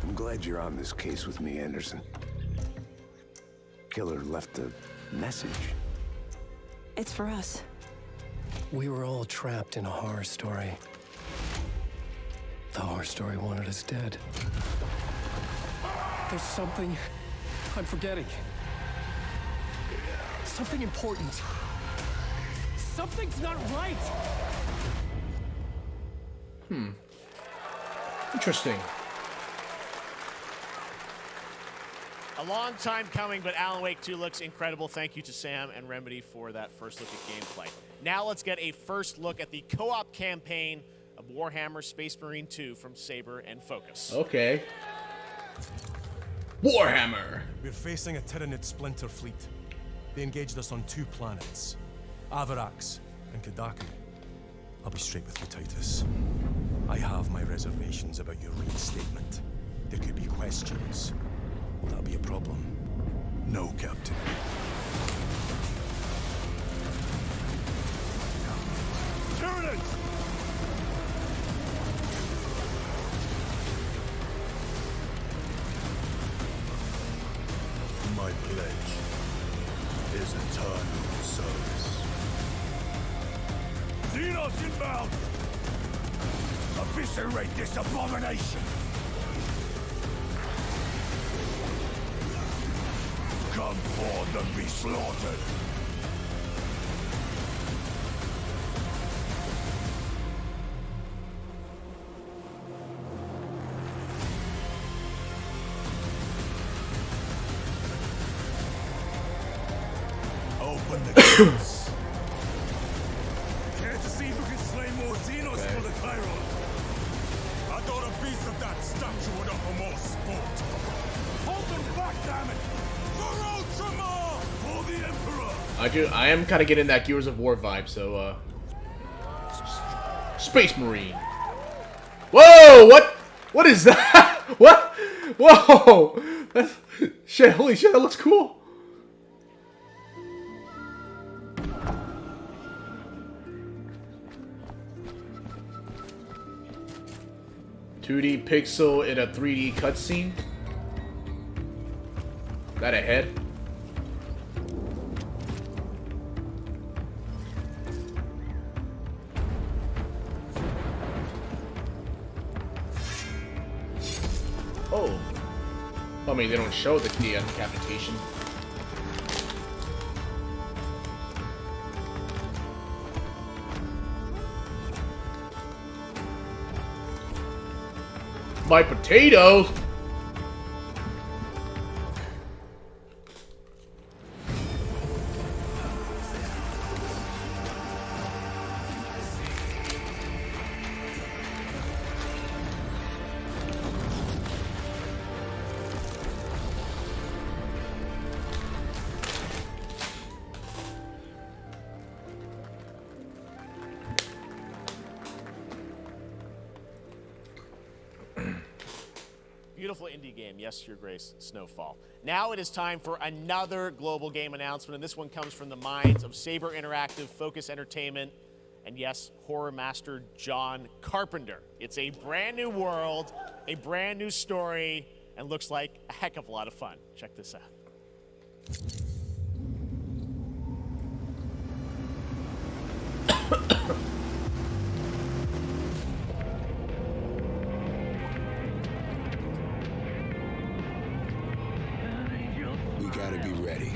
I'm glad you're on this case with me, Anderson. Killer left a message. It's for us. We were all trapped in a horror story. The horror story wanted us dead. There's something I'm forgetting. Something important. Something's not right! Interesting. A long time coming, but Alan Wake 2 looks incredible. Thank you to Sam and Remedy for that first look at gameplay. Now let's get a first look at the co-op campaign of Warhammer Space Marine 2 from Saber and Focus. Okay. Warhammer. We're facing a Tyranid splinter fleet. They engaged us on 2 planets, Avarax and Kadaku. I'll be straight with you, Titus. I have my reservations about your reinstatement. There could be questions. Will that be a problem? No, Captain. Tyranids! My pledge is eternal service. Xenos inbound! Eviscerate this abomination! Come forth and be slaughtered! Open the gates! Care to see who can slay more Xenos for the Chiron? I thought a piece of that statue would offer more sport. Hold them back, damn it! For the Emperor! I am kind of getting that Gears of War vibe, so, Space Marine. Whoa! What is that? What? Whoa! That's, shit, holy shit, that looks cool. $2D pixel in a 3D cutscene. That a head? Oh. I mean, they don't show the decapitation. My potatoes! Beautiful indie game, yes, Your Grace, Snowfall. Now it is time for another global game announcement, and this one comes from the minds of Saber Interactive, Focus Entertainment, and yes, horror master John Carpenter. It's a brand new world, a brand new story, and looks like a heck of a lot of fun. Check this out. We got gotta be ready.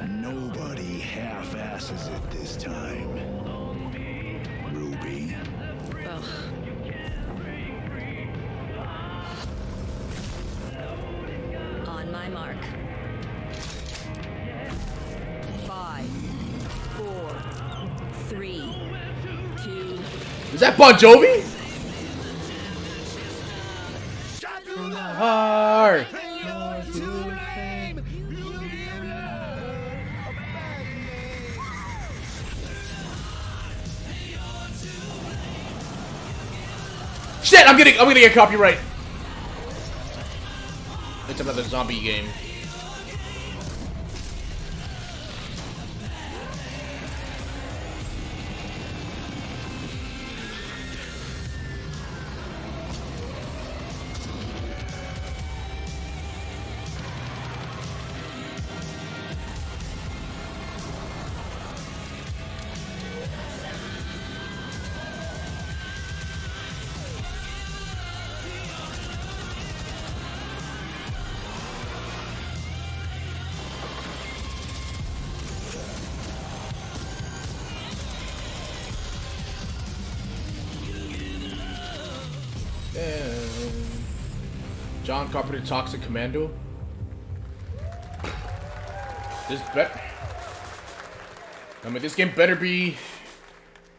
Nobody half-asses it this time. Ruby. Ugh. On my mark. 5, 4, 3, 2. Is that Bon Jovi? Hard. Shit! I'm gonna get copyright. It's another zombie game. John Carpenter Toxic Commando. This game better be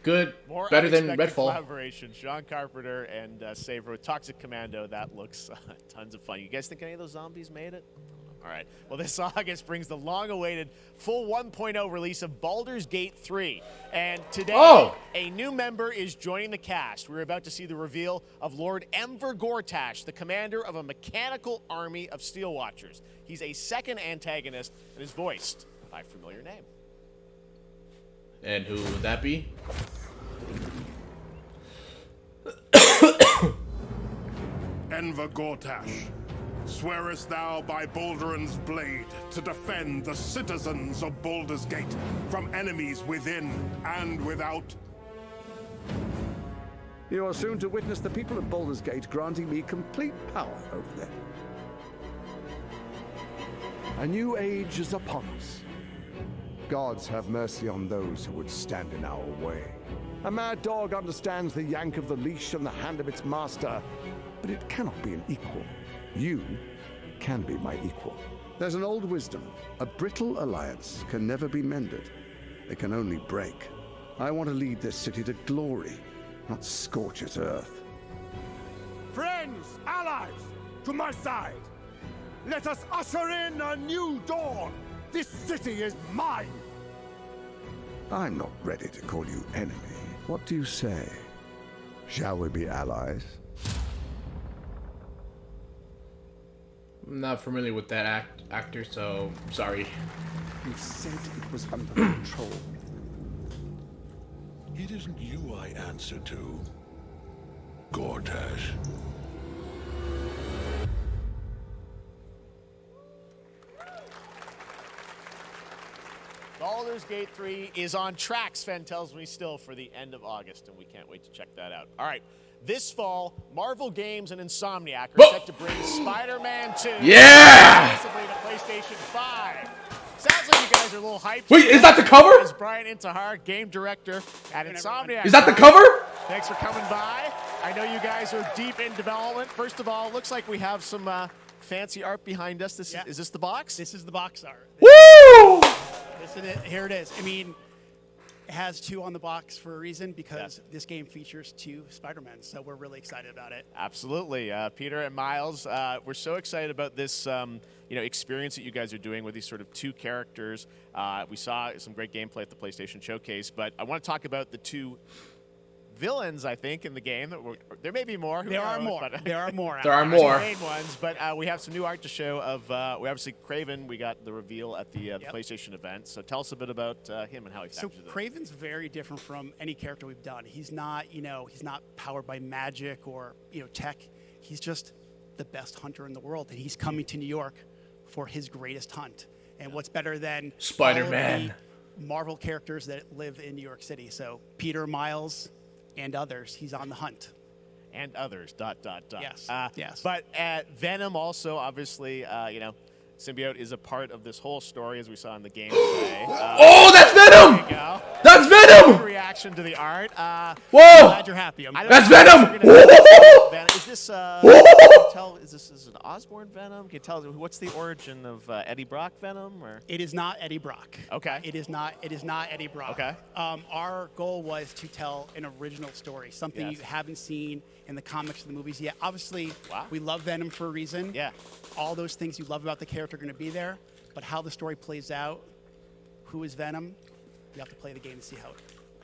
good, better than unexpected Redfall. Collaboration, John Carpenter and Saber with Toxic Commando. That looks tons of fun. You guys think any of those zombies made it? All right. Well, this August brings the long-awaited full 1.0 release of Baldur's Gate 3. And today, a new member is joining the cast. We're about to see the reveal of Lord Enver Gortash, the commander of a mechanical army of Steel Watchers. He's a second antagonist and is voiced by a familiar name. And who would that be? Enver Gortash, swearest thou by Balduran's blade to defend the citizens of Baldur's Gate from enemies within and without? You are soon to witness the people of Baldur's Gate granting me complete power over them. A new age is upon us. Gods have mercy on those who would stand in our way. A mad dog understands the yank of the leash from the hand of its master, but it cannot be an equal. You can be my equal. There's an old wisdom. A brittle alliance can never be mended. It can only break. I want to lead this city to glory, not scorch its earth. Friends, allies, to my side. Let us usher in a new dawn. This city is mine. I'm not ready to call you enemy. What do you say? Shall we be allies? I'm not familiar with that actor, so sorry. You said it was under control. It isn't you I answer to, Gortash. Baldur's Gate 3 is on track, Sven tells me, still for the end of August, and we can't wait to check that out. All right, this fall, Marvel Games and Insomniac are set to bring Spider-Man 2 exclusively to PlayStation 5. Sounds like you guys are a little hyped. Wait, is that the cover? Is Brian Intihar, game director at Insomniac. Is that the cover? Thanks for coming by. I know you guys are deep in development. First of all, it looks like we have some fancy art behind us. Is this the box? This is the box art. Woo! This is it. Here it is. I mean, it has 2 on the box for a reason, because this game features 2 Spider-Men, so we're really excited about it. Absolutely. Peter and Miles, we're so excited about this experience that you guys are doing with these sort of 2 characters. We saw some great gameplay at the PlayStation Showcase, but I want to talk about the 2 villains, I think, in the game. There may be more. There are more. There are more. There are more. Main ones, but we have some new art to show of. We obviously Kraven. We got the reveal at the PlayStation event. So tell us a bit about him and how he factors in. Kraven's very different from any character we've done. He's not, he's not powered by magic or tech. He's just the best hunter in the world, and he's coming to New York for his greatest hunt. And what's better than Spider-Man, all of the Marvel characters that live in New York City? So Peter, Miles, and others, he's on the hunt. And others, ... Yes, yes. But Venom also, obviously, you know, Symbiote is a part of this whole story, as we saw in the game today. Oh, that's Venom! There you go. That's Venom! Good reaction to the art. Whoa! Glad you're happy. That's Venom! Is this, can you tell, is this an Osborn Venom? Can you tell, what's the origin of Eddie Brock Venom? Or? It is not Eddie Brock. Okay. It is not Eddie Brock. Okay. Our goal was to tell an original story, something Yes. you haven't seen in the comics or the movies yet. Obviously, we love Venom for a reason. Yeah. All those things you love about the character are going to be there, but how the story plays out, who is Venom, you have to play the game to see how it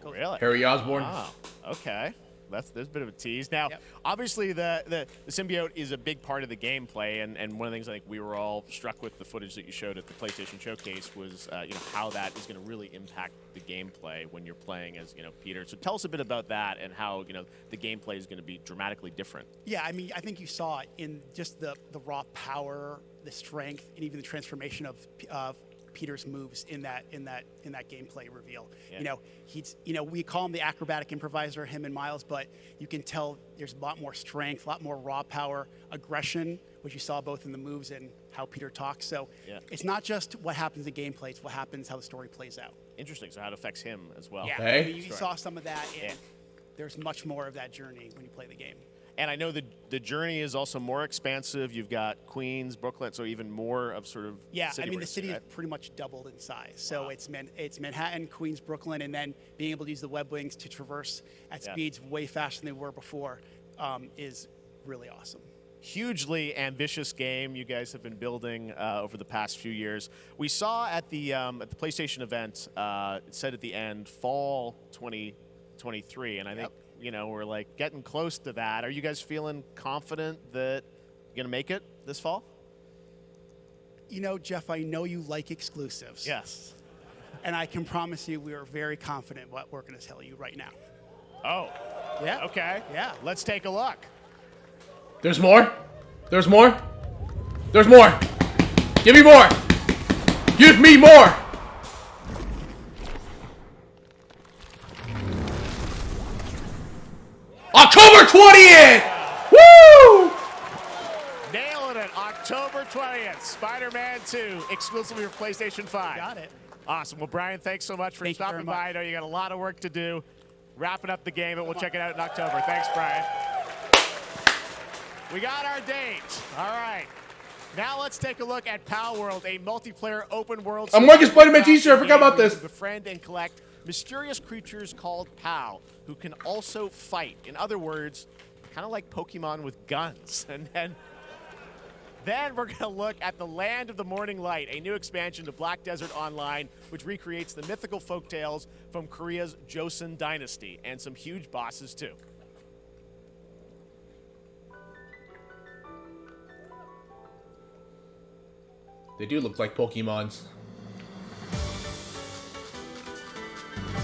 goes. Really? Harry Osborn. Oh, okay. There's a bit of a tease. Now, obviously, the symbiote is a big part of the gameplay, and one of the things I think we were all struck with the footage that you showed at the PlayStation Showcase was, you know, how that is going to really impact the gameplay when you're playing as, you know, Peter. So tell us a bit about that and how, you know, the gameplay is going to be dramatically different. Yeah, I mean, I think you saw it in just the raw power, the strength, and even the transformation of Peter's moves in that gameplay reveal. Yeah. You know, we call him the acrobatic improviser, him and Miles, but you can tell there's a lot more strength, a lot more raw power, aggression, which you saw both in the moves and how Peter talks. So it's not just what happens in gameplay, it's what happens, how the story plays out. Interesting. So how it affects him as well. Yeah, Okay. I mean, you saw some of that, and there's much more of that journey when you play the game. And I know the journey is also more expansive. You've got Queens, Brooklyn, so even more of sort of I mean, the city is pretty much doubled in size. So it's Manhattan, Queens, Brooklyn, and then being able to use the web wings to traverse at speeds way faster than they were before is really awesome. Hugely ambitious game you guys have been building over the past few years. We saw at the PlayStation event, it said at the end, fall 2023, and I think, you know, we're like getting close to that. Are you guys feeling confident that you're going to make it this fall? You know, Jeff, I know you like exclusives. Yes. And I can promise you we are very confident what we're going to tell you right now. Oh. Yeah. Okay. Yeah. Let's take a look. There's more? There's more? There's more! Give me more! Give me more! October 20th! Woo! Nailing it. October 20th. Spider-Man 2, exclusively for PlayStation 5. Got it. Awesome. Well, Brian, thanks so much for stopping by. I know you got a lot of work to do. Wrapping up the game, and we'll check it out in October. Thanks, Brian. We got our date. All right. Now let's take a look at Pal World, a multiplayer open world. I'm wearing a Spider-Man t-shirt. I forgot about this. Befriend and collect mysterious creatures called Pal, who can also fight. In other words, kind of like Pokemon with guns. And then we're going to look at the Land of the Morning Light, a new expansion to Black Desert Online, which recreates the mythical folktales from Korea's Joseon Dynasty, and some huge bosses too. They do look like Pokemons.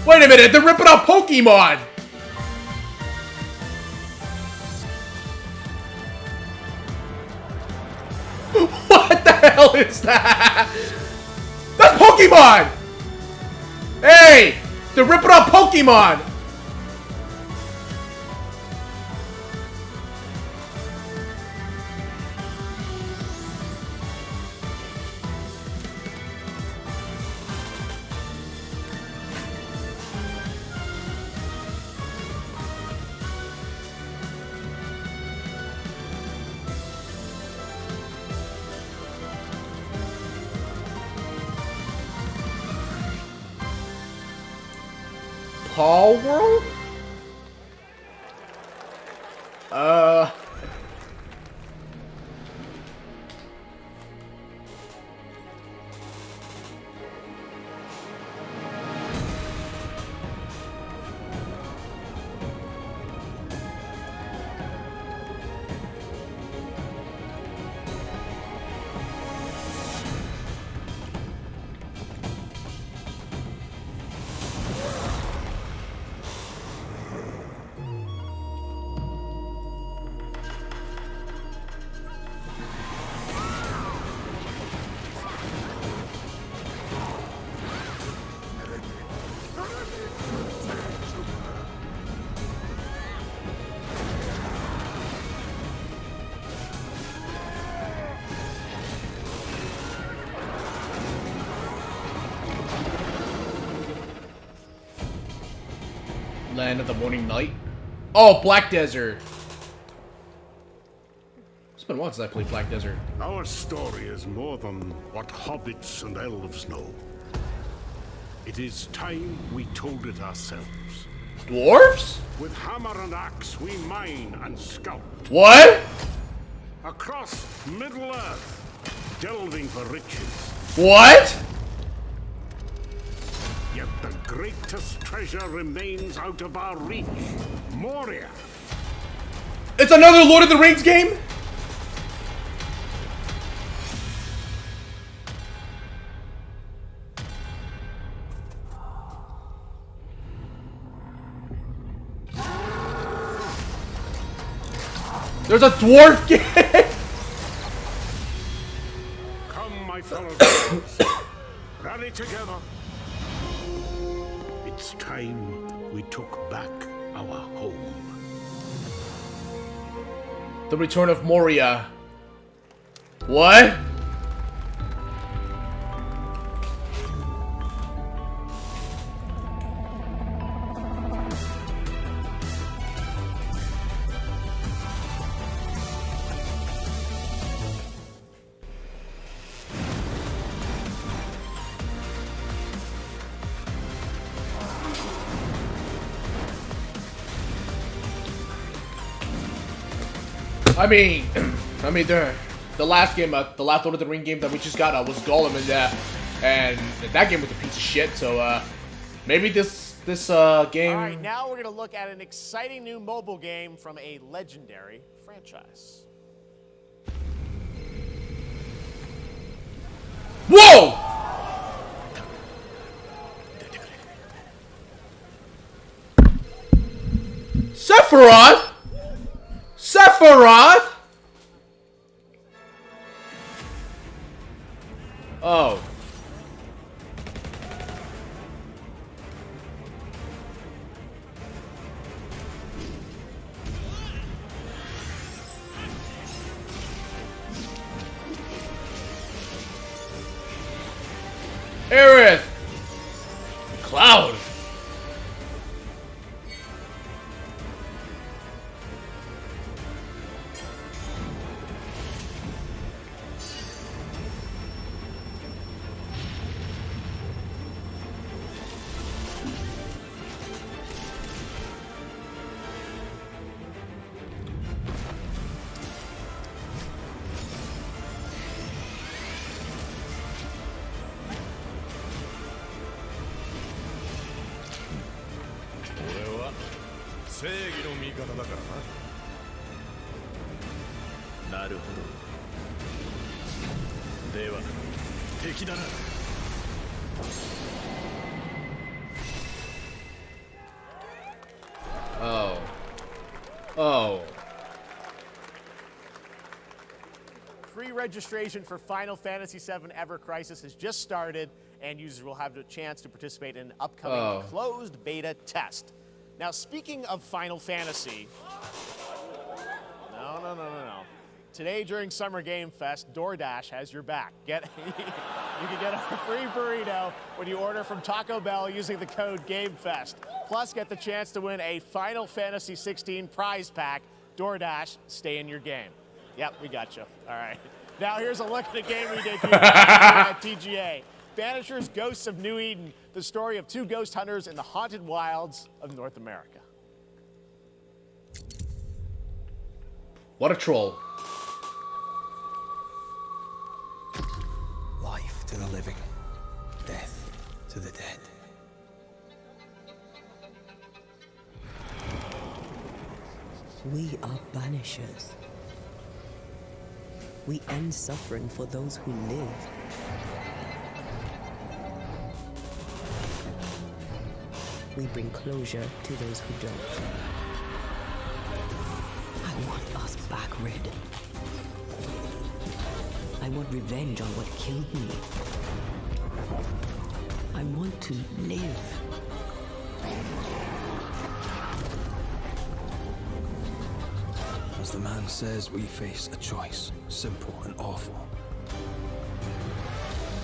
Wait a minute, they're ripping off Pokemon! What the hell is that? That's Pokemon! Hey! They're ripping off Pokemon! Paul World? Land of the Morning Light. Oh, Black Desert. It's been a while since I played Black Desert. Our story is more than what hobbits and elves know. It is time we told it ourselves. Dwarves? With hammer and axe, we mine and scout. What? Across Middle-earth, delving for riches. What? Yet the greatest treasure remains out of our reach. Moria. It's another Lord of the Rings game? There's a dwarf game! Come, my fellow brothers. Rally together. It's time we took back our home. The Return of Moria. What? I mean, the last game, the last Lord of the Ring game that we just got was Gollum, and that game was a piece of shit. So maybe this game. All right, now we're gonna look at an exciting new mobile game from a legendary franchise. Whoa! Sephiroth? Sephiroth? Oh. Aerith! Cloud! Oh. Oh. Pre-registration for Final Fantasy VII Ever Crisis has just started, and users will have the chance to participate in an upcoming closed beta test. Now, speaking of Final Fantasy, no. Today during Summer Game Fest, DoorDash has your back. You can get a free burrito when you order from Taco Bell using the code GameFest. Plus, get the chance to win a Final Fantasy 16 prize pack. DoorDash, stay in your game. Yep, we got you. All right. Now here's a look at the game we debuted at TGA. Banishers, Ghosts of New Eden, the story of two ghost hunters in the haunted wilds of North America. What a troll. Life to the living, death to the dead. We are banishers. We end suffering for those who live. We bring closure to those who don't. I want us back, Red. I want revenge on what killed me. I want to live. As the man says, we face a choice, simple and awful.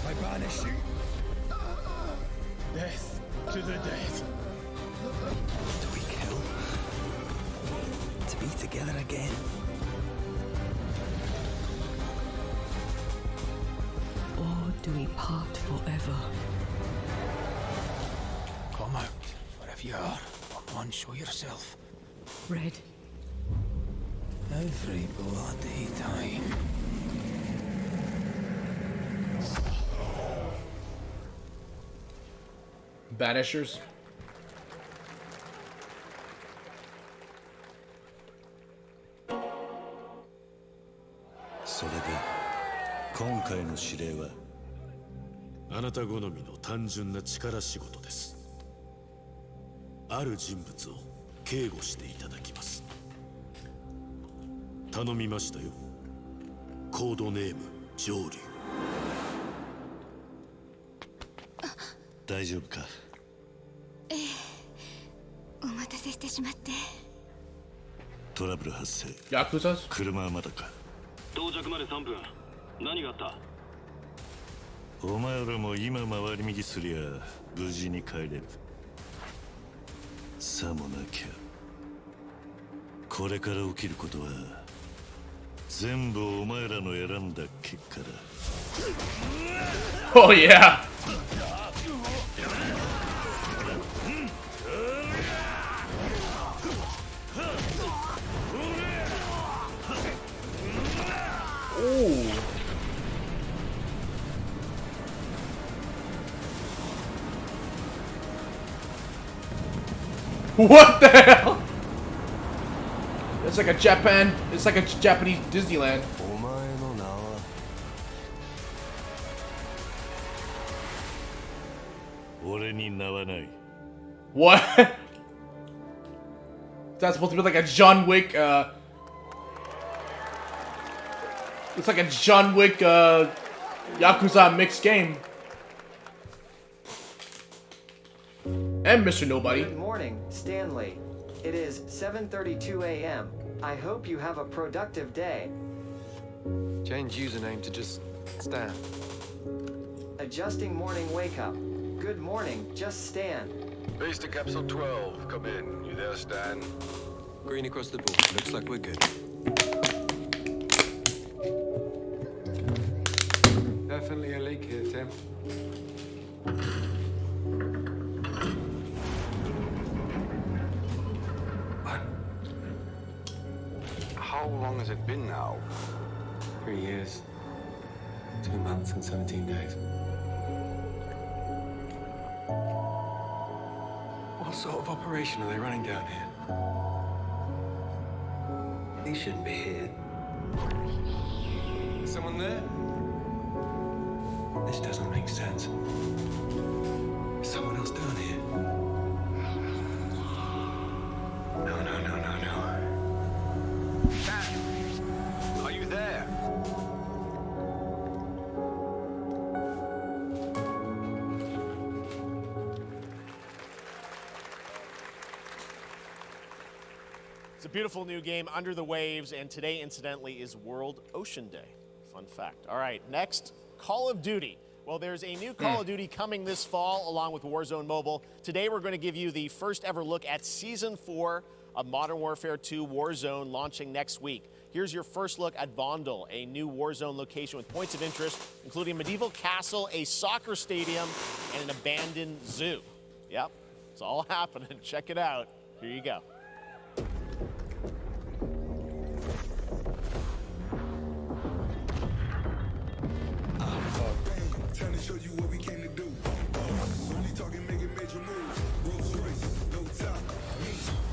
I banish you. Death to the dead. Do we be together again. Or do we part forever? Come out, wherever you are. Come on, show yourself. Red. Every bloody time. Banishers. それで今回の指令はあなた好みの単純な力仕事です。ある人物を警護していただきます。頼みましたよ。コードネーム上流。大丈夫か？ええ、お待たせしてしまって。トラブル発生。ヤクザ？車はまだか？到着まで3分。何があった？お前らも今回り右すりゃ無事に帰れる。さもなきゃこれから起きることは全部お前らの選んだ結果だ。Oh yeah. Ooh. What the hell? It's like a Japan. It's like a Japanese Disneyland. What? That's supposed to be like a John Wick. It's like a John Wick Yakuza mixed game. And Mr. Nobody. Good morning, Stanley. It is 7:32 a.m. I hope you have a productive day. Change username to just Stan. Adjusting morning wake up. Good morning, just Stan. Base to capsule 12. Come in. You there, Stan? Green across the board. Looks like we're good. Definitely a leak here, Tim. How long has it been now? 3 years. 2 months and 17 days. What sort of operation are they running down here? He shouldn't be here. Someone there? This doesn't make sense. Is someone else down here? No. Dad! Are you there? It's a beautiful new game, Under the Waves, and today, incidentally, is World Ocean Day. Fun fact. All right, next, Call of Duty. Well, there's a new Call of Duty coming this fall along with Warzone Mobile. Today, we're going to give you the first ever look at Season 4 of Modern Warfare 2 Warzone launching next week. Here's your first look at Vondel, a new Warzone location with points of interest, including a medieval castle, a soccer stadium, and an abandoned zoo. Yep, it's all happening. Check it out. Here you go. Trying to show you what we came to do. Only talking, making major moves. Rolls Royce, no top. Me,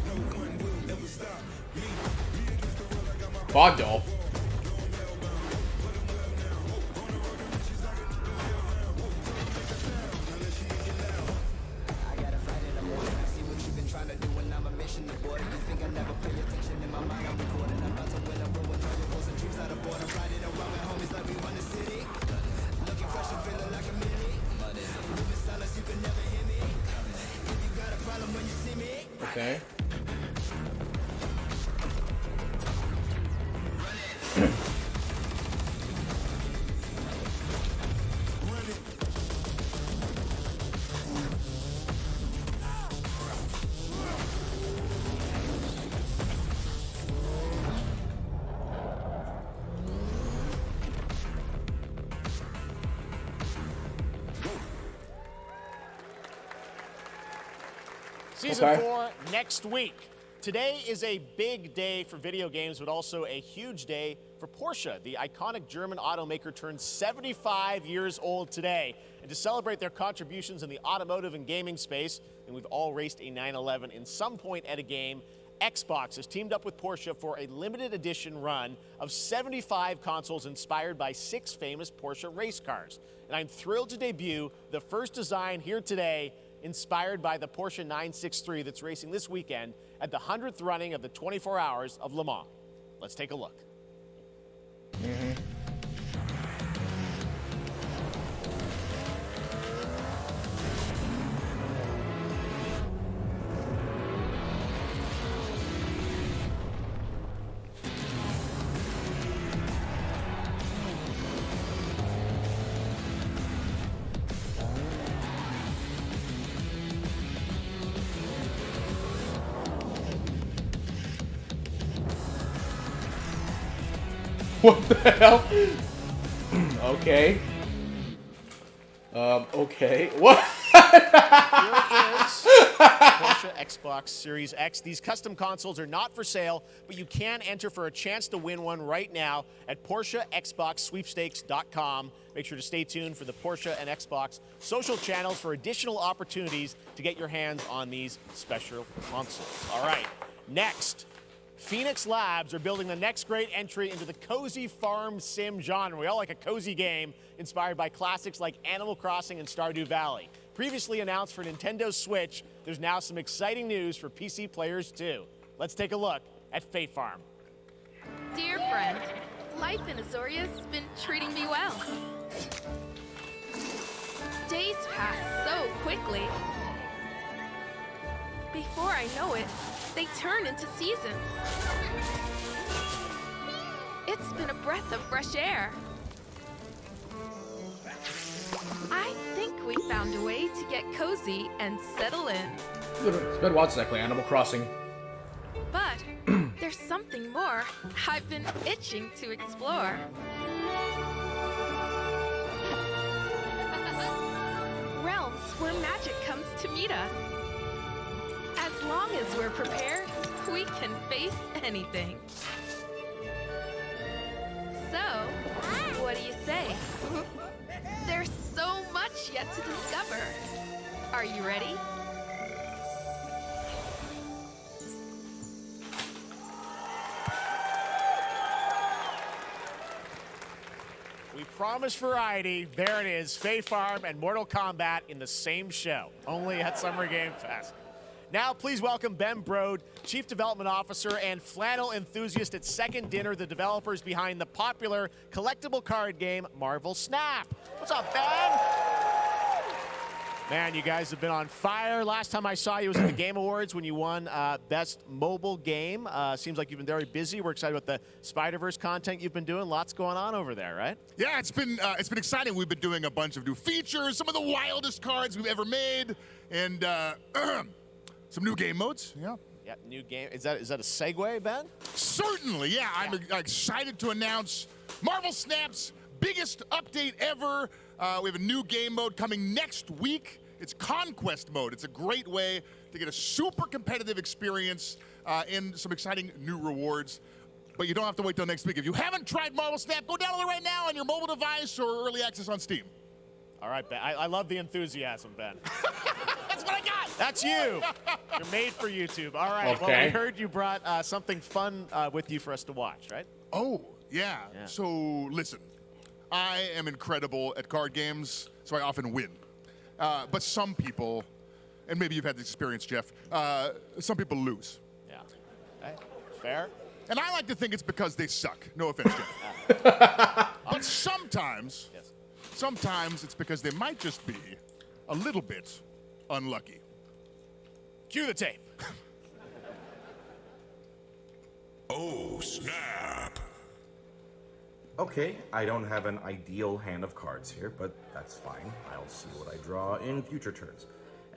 no one will ever stop. Me against the world, I got my Vondel. Okay. Season 4 next week. Today is a big day for video games, but also a huge day for Porsche. The iconic German automaker turns 75 years old today. And to celebrate their contributions in the automotive and gaming space, and we've all raced a 911 in some point at a game, Xbox has teamed up with Porsche for a limited edition run of 75 consoles inspired by 6 famous Porsche race cars. And I'm thrilled to debut the first design here today, inspired by the Porsche 963 that's racing this weekend at the 100th running of the 24 Hours of Le Mans. Let's take a look. What the hell? Okay. Okay. What? Here is Porsche Xbox Series X. These custom consoles are not for sale, but you can enter for a chance to win one right now at PorscheXboxSweepstakes.com. Make sure to stay tuned for the Porsche and Xbox social channels for additional opportunities to get your hands on these special consoles. All right, next. Phoenix Labs are building the next great entry into the cozy farm sim genre. We all like a cozy game inspired by classics like Animal Crossing and Stardew Valley. Previously announced for Nintendo Switch, there's now some exciting news for PC players too. Let's take a look at Fate Farm. Dear friend, life in Azoria's been treating me well. Days pass so quickly. Before I know it, they turn into seasons. It's been a breath of fresh air. I think we found a way to get cozy and settle in. It's been a while since I play Animal Crossing. But there's something more I've been itching to explore. Realms where magic comes to meet us. As long as we're prepared, we can face anything. So, what do you say? There's so much yet to discover. Are you ready? We promised variety. There it is, Fate Farm and Mortal Kombat in the same show, only at Summer Game Fest. Now, please welcome Ben Brode, Chief Development Officer and flannel enthusiast at Second Dinner, the developers behind the popular collectible card game Marvel Snap. What's up, Ben? Man, you guys have been on fire. Last time I saw you was at the Game Awards when you won Best Mobile Game. Seems like you've been very busy. We're excited about the Spider-Verse content you've been doing. Lots going on over there, right? Yeah, it's been exciting. We've been doing a bunch of new features, some of the wildest cards we've ever made, and some new game modes. Yeah. Yeah, new game. Is that a segue, Ben? Certainly, yeah. I'm excited to announce Marvel Snap's biggest update ever. We have a new game mode coming next week. It's Conquest mode. It's a great way to get a super competitive experience and some exciting new rewards. But you don't have to wait till next week. If you haven't tried Marvel Snap, go download it right now on your mobile device or early access on Steam. All right, Ben. I love the enthusiasm, Ben. That's what I got. That's you. You're made for YouTube. All right. Okay. Well, we heard you brought something fun with you for us to watch, right? Oh, yeah. So, listen. I am incredible at card games, so I often win. But some people, and maybe you've had this experience, Jeff, some people lose. Yeah. Okay. Fair. And I like to think it's because they suck. No offense, Jeff. But sometimes it's because they might just be a little bit unlucky. Cue the tape. Oh, snap. Okay, I don't have an ideal hand of cards here, but that's fine. I'll see what I draw in future turns.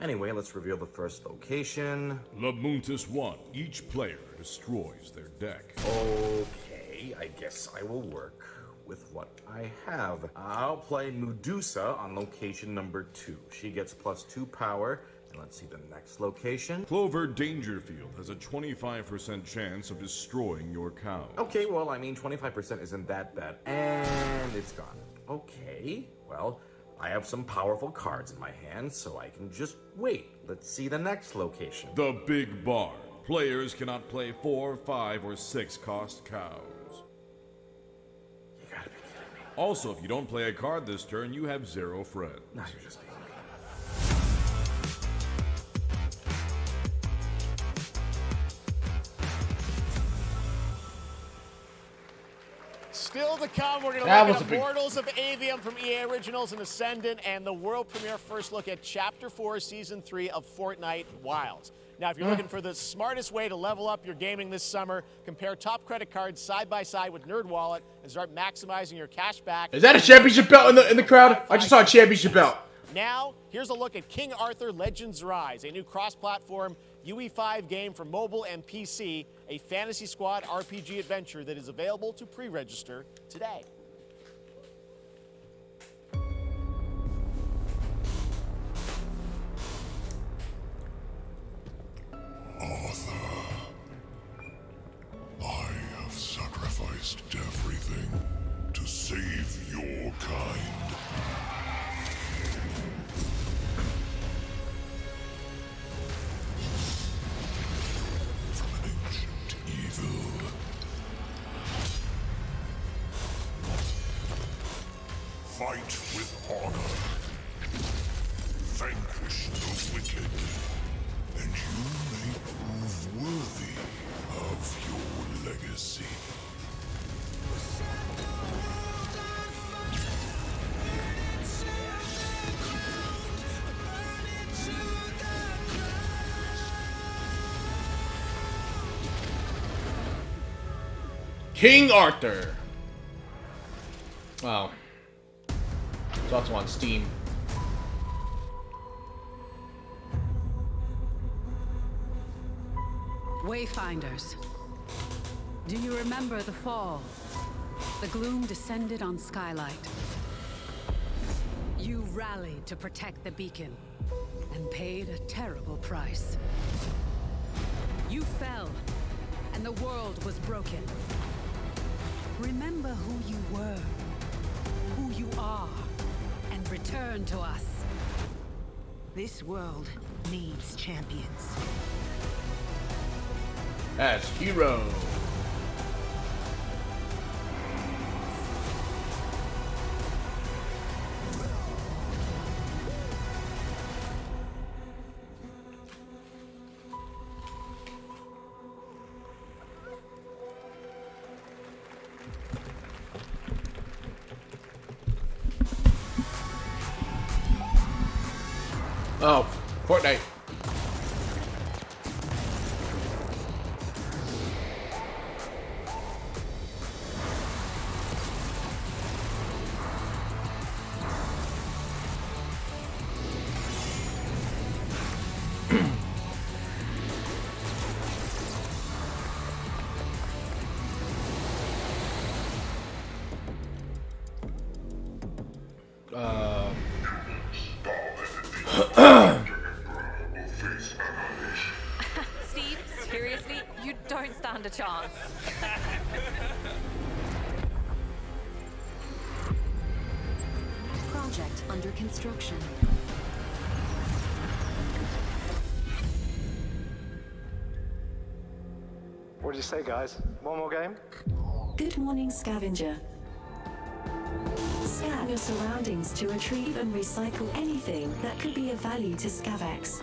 Anyway, let's reveal the first location. Lamuntis 1. Each player destroys their deck. Okay, I guess I will work with what I have. I'll play Medusa on location number 2. She gets +2 power, Let's see the next location. Clover Dangerfield has a 25% chance of destroying your cow. Okay, well, I mean, 25% isn't that bad. And it's gone. Okay, well, I have some powerful cards in my hand, so I can just wait. Let's see the next location. The Big Barn. Players cannot play 4, 5, or 6 cost cows. You gotta be kidding me. Also, if you don't play a card this turn, you have 0 friends. No, you're just being mean. Still to come, we're going to That look was at a big- Immortals of Avium from EA Originals and Ascendant, and the world premiere first look at Chapter 4, Season 3 of Fortnite Wilds. Now, if you're looking for the smartest way to level up your gaming this summer, compare top credit cards side by side with NerdWallet and start maximizing your cash back. Is that a championship belt in the crowd? I just saw a championship belt. Now, here's a look at King Arthur Legends Rise, a new cross-platform UE5 game for mobile and PC, a Fantasy Squad RPG adventure that is available to pre-register today. Arthur, I have sacrificed everything to save your kind. From an ancient evil. Fight with honor. Vanquish the wicked. And you may prove worthy of your legacy. King Arthur. Wow. It's also on Steam. Wayfinders, do you remember the fall? The gloom descended on Skylight. You rallied to protect the beacon and paid a terrible price. You fell, and the world was broken. Remember who you were, who you are, and return to us. This world needs champions. As hero. Oh, Fortnite. Steve, seriously, you don't stand a chance. Project under construction. What did you say, guys? One more game? Good morning, scavenger. Scan your surroundings to retrieve and recycle anything that could be of value to Scavax.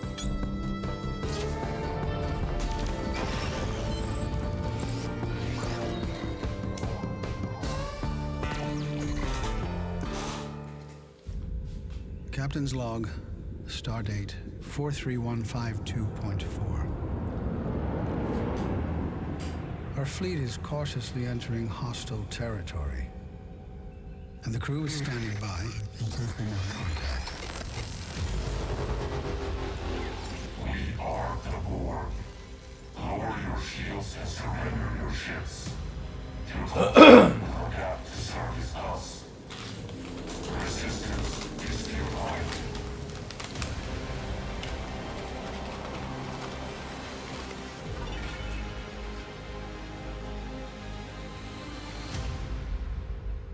Captain's log, stardate 43152.4. Our fleet is cautiously entering hostile territory, and the crew is standing by in preparing contact. We are the Borg. Lower your shields and surrender your ships. Your whole will adapt to service us. Resistance is futile.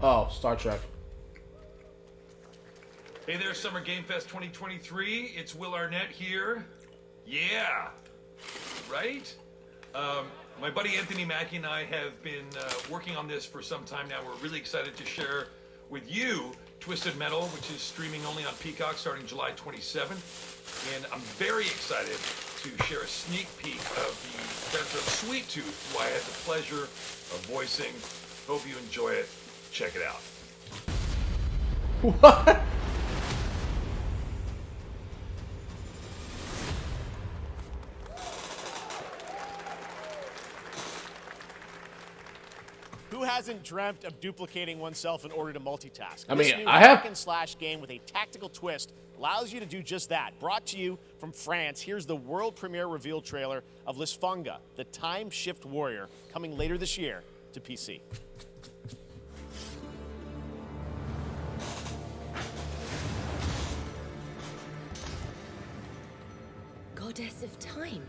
Oh, Star Trek. Hey there, Summer Game Fest 2023. It's Will Arnett here. Yeah, right? My buddy Anthony Mackie and I have been working on this for some time now. We're really excited to share with you Twisted Metal, which is streaming only on Peacock starting July 27th. And I'm very excited to share a sneak peek of the character of Sweet Tooth, who I had the pleasure of voicing. Hope you enjoy it. Check it out. What? Who hasn't dreamt of duplicating oneself in order to multitask? I This mean, new I have. hack and slash game with a tactical twist allows you to do just that. Brought to you from France, here's the world premiere reveal trailer of Lisfunga, the time shift warrior, coming later this year to PC. Goddess of time.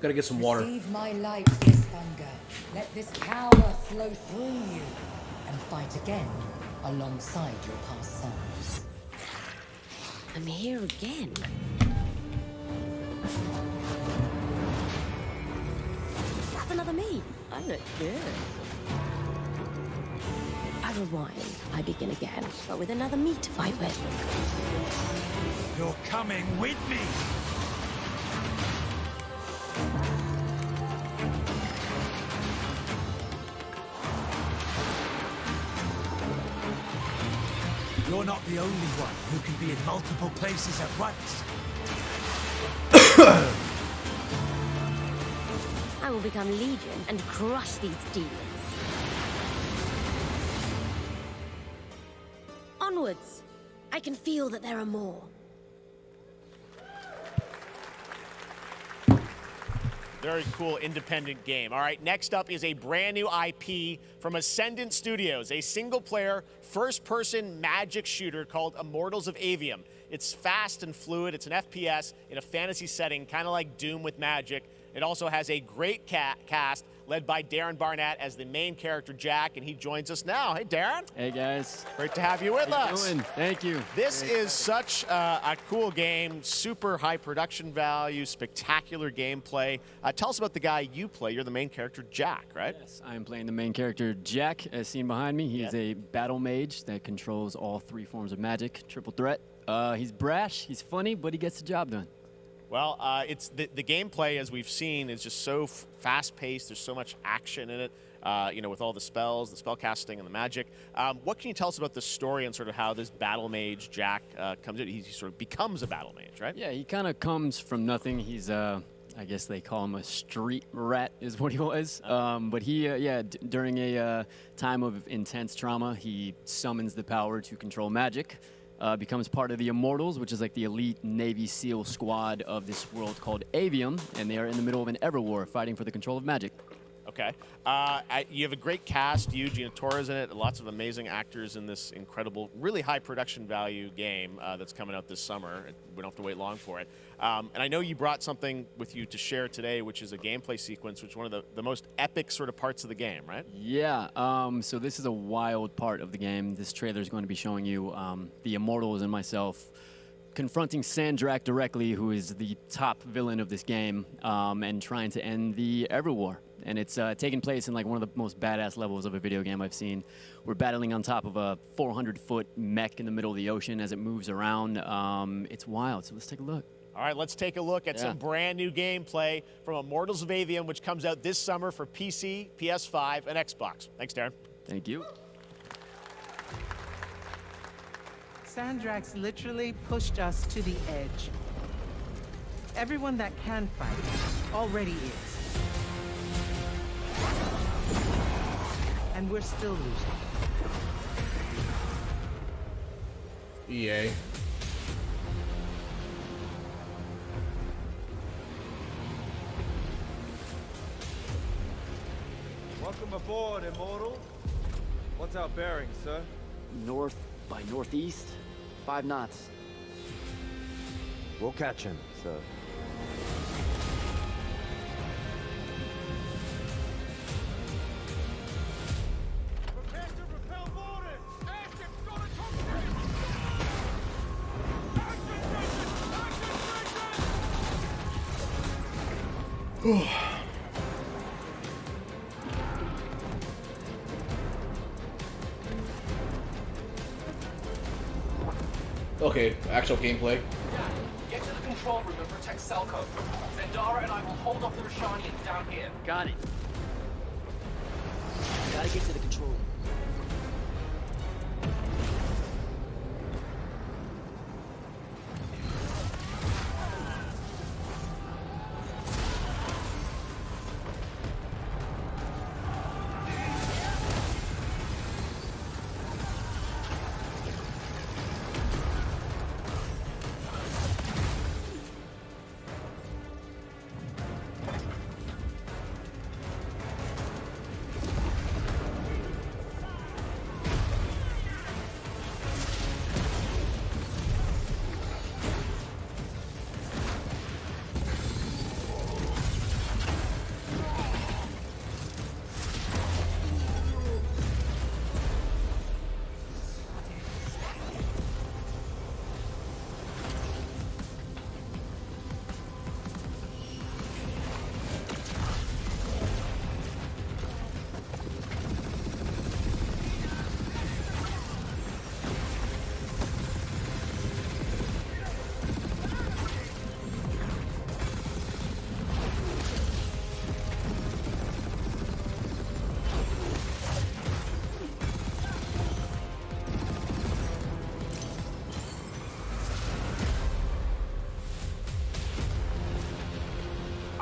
Gotta get some water. Receive my light, Lisfunga. Let this power flow through you and fight again alongside your past selves. I'm here again. That's another me. I look good. I rewind. I begin again, but with another me to fight with. You're coming with me! You're not the only one who can be in multiple places at once. I will become Legion and crush these demons. Onwards! I can feel that there are more. Very cool independent game. All right, next up is a brand new IP from Ascendant Studios, a single-player, first-person magic shooter called Immortals of Avium. It's fast and fluid. It's an FPS in a fantasy setting, kind of like Doom with magic. It also has a great cast led by Darren Barnett as the main character, Jack, and he joins us now. Hey, Darren. Hey, guys. Great to have you with How you us. doing? Thank you. This is such a cool game, super high production value, spectacular gameplay. Tell us about the guy you play. You're the main character, Jack, right? Yes, I am playing the main character, Jack, as seen behind me. He is a battle mage that controls all three forms of magic, triple threat. He's brash, he's funny, but he gets the job done. Well, it's the gameplay, as we've seen, is just so fast-paced. There's so much action in it, you know, with all the spells, the spell casting, and the magic. What can you tell us about the story and sort of how this battle mage, Jack, comes in? He sort of becomes a battle mage, right? Yeah, he kind of comes from nothing. He's, I guess they call him a street rat is what he was. But he, during a time of intense trauma, he summons the power to control magic. Becomes part of the Immortals, which is like the elite Navy SEAL squad of this world called Avium, and they are in the middle of an Everwar fighting for the control of magic. Okay. You have a great cast. You, Gina Torres in it. Lots of amazing actors in this incredible, really high production value game that's coming out this summer. We don't have to wait long for it. And I know you brought something with you to share today, which is a gameplay sequence, which is one of the most epic sort of parts of the game, right? Yeah. So this is a wild part of the game. This trailer is going to be showing you the Immortals and myself confronting Sandrak directly, who is the top villain of this game, and trying to end the Everwar. And it's taking place in like one of the most badass levels of a video game I've seen. We're battling on top of a 400-foot mech in the middle of the ocean as it moves around. It's wild, so let's take a look. All right, let's take a look at some brand new gameplay from Immortals of Avium, which comes out this summer for PC, PS5, and Xbox. Thanks, Darren. Thank you. Sandrax literally pushed us to the edge. Everyone that can fight already is. And we're still losing. EA. Welcome aboard, Immortal. What's our bearing, sir? North by northeast, 5 knots. We'll catch him, sir. Prepare to repel Okay, actual gameplay. Get to the control room and protect Selco. Zendara and I will hold off the Rashanians down here. Got it. Gotta get to the control room.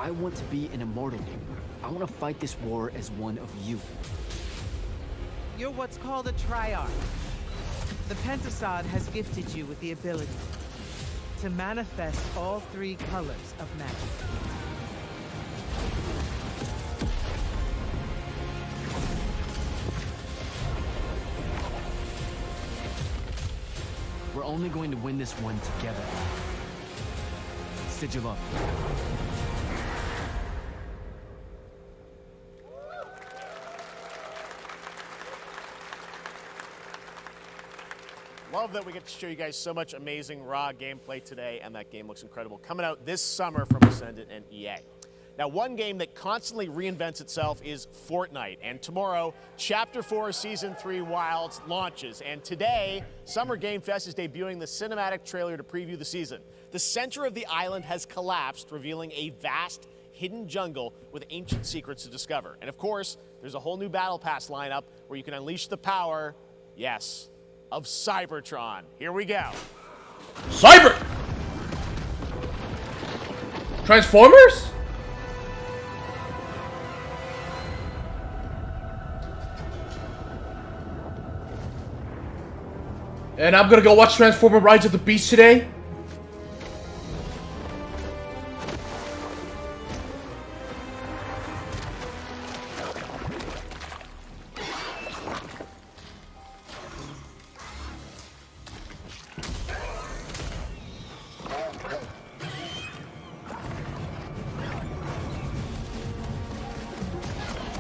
I want to be an immortal. I want to fight this war as one of you. You're what's called a triarch. The Pentasod has gifted you with the ability to manifest all three colors of magic. We're only going to win this one together. Sigil up. Love that we get to show you guys so much amazing raw gameplay today, and that game looks incredible. Coming out this summer from Ascendant and EA. Now, one game that constantly reinvents itself is Fortnite, and tomorrow, Chapter 4 Season 3 Wilds launches, and today, Summer Game Fest is debuting the cinematic trailer to preview the season. The center of the island has collapsed, revealing a vast, hidden jungle with ancient secrets to discover. And of course, there's a whole new Battle Pass lineup where you can unleash the power, yes, of Cybertron. Here we go. Cyber! Transformers? And I'm gonna go watch Transformer Rise of the Beast today.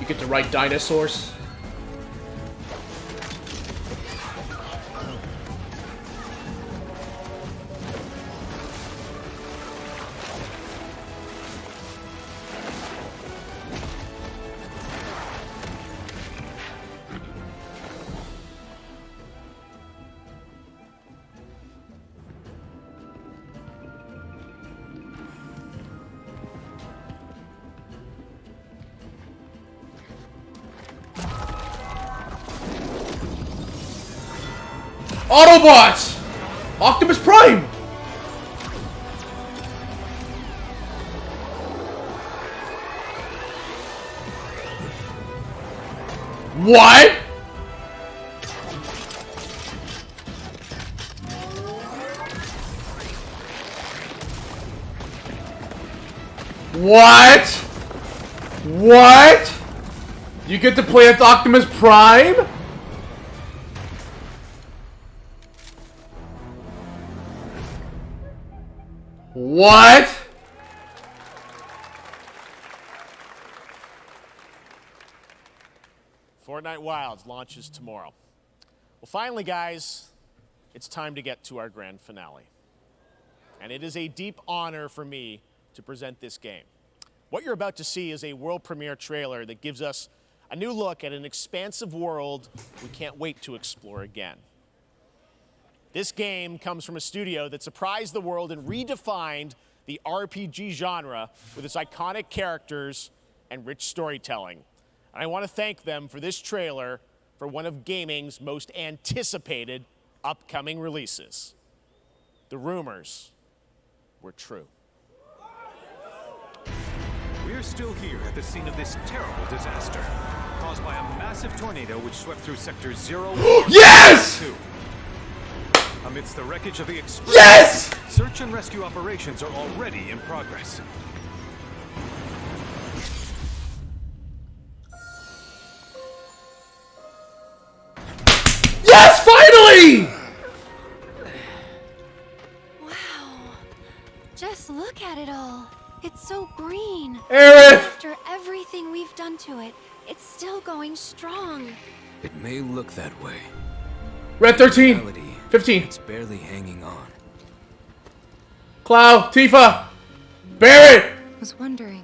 You get to ride dinosaurs. Autobots! Optimus Prime! What? What? What? You get to play as Optimus Prime? What? Fortnite Wilds launches tomorrow. Well, finally, guys, it's time to get to our grand finale. And it is a deep honor for me to present this game. What you're about to see is a world premiere trailer that gives us a new look at an expansive world we can't wait to explore again. This game comes from a studio that surprised the world and redefined the RPG genre with its iconic characters and rich storytelling. And I want to thank them for this trailer for one of gaming's most anticipated upcoming releases. The rumors were true. We're still here at the scene of this terrible disaster, caused by a massive tornado which swept through sectors 0, Yes! 2. Amidst the wreckage of the express, Yes! Search and rescue operations are already in progress. Yes, finally! Wow. Just look at it all. It's so green. Aerith! After everything we've done to it, it's still going strong. It may look that way. Red 13, Reality, 15. It's barely hanging on. Cloud, Tifa, Barrett! I was wondering,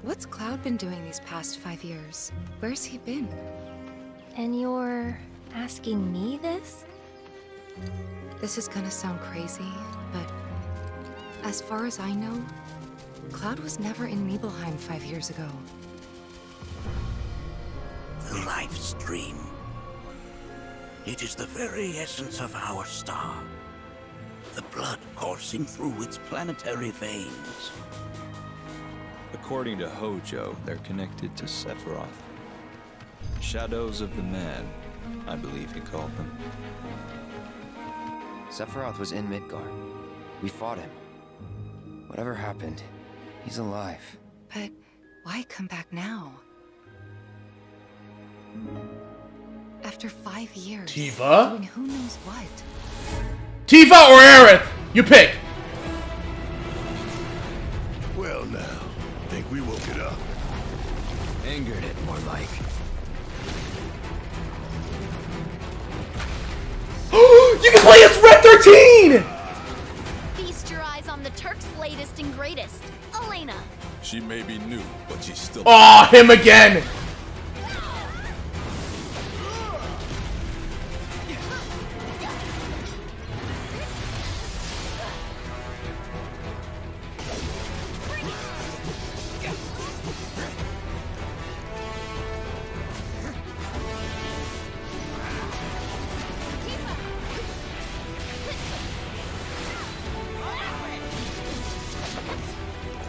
what's Cloud been doing these past 5 years? Where's he been? And you're asking me this? This is gonna sound crazy, but as far as I know, Cloud was never in Nibelheim 5 years ago. The life stream. It is the very essence of our star. The blood coursing through its planetary veins. According to Hojo, they're connected to Sephiroth. Shadows of the Man, I believe he called them. Sephiroth was in Midgard. We fought him. Whatever happened, he's alive. But why come back now? After 5 years, Tifa? doing who knows what. Tifa or Aerith? You pick. Well now, think we woke it up. Angered it, more like. You can play as Red 13! Feast your eyes on the Turk's latest and greatest, Elena. She may be new, but she's still... Aw, him again!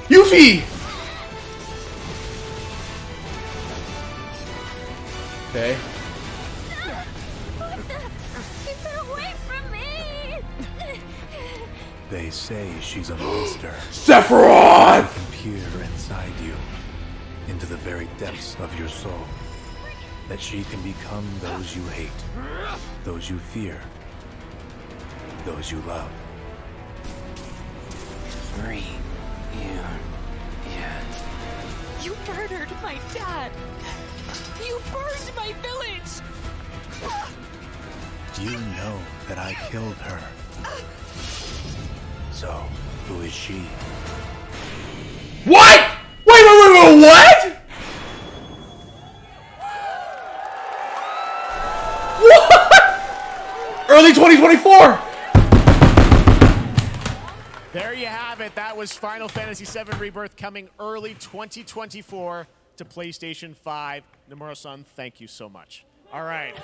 Yuffie! Okay. Keep her away from me! They say she's a monster. Sephiroth! She can peer inside you, into the very depths of your soul. That she can become those you hate, those you fear, those you love. Green. You murdered my dad! You burned my village! You know that I killed her. So, who is she? What? Wait, what? What? Early 2024! There you have it. That was Final Fantasy VII Rebirth coming early 2024 to PlayStation 5. Nomura-san, thank you so much. All right,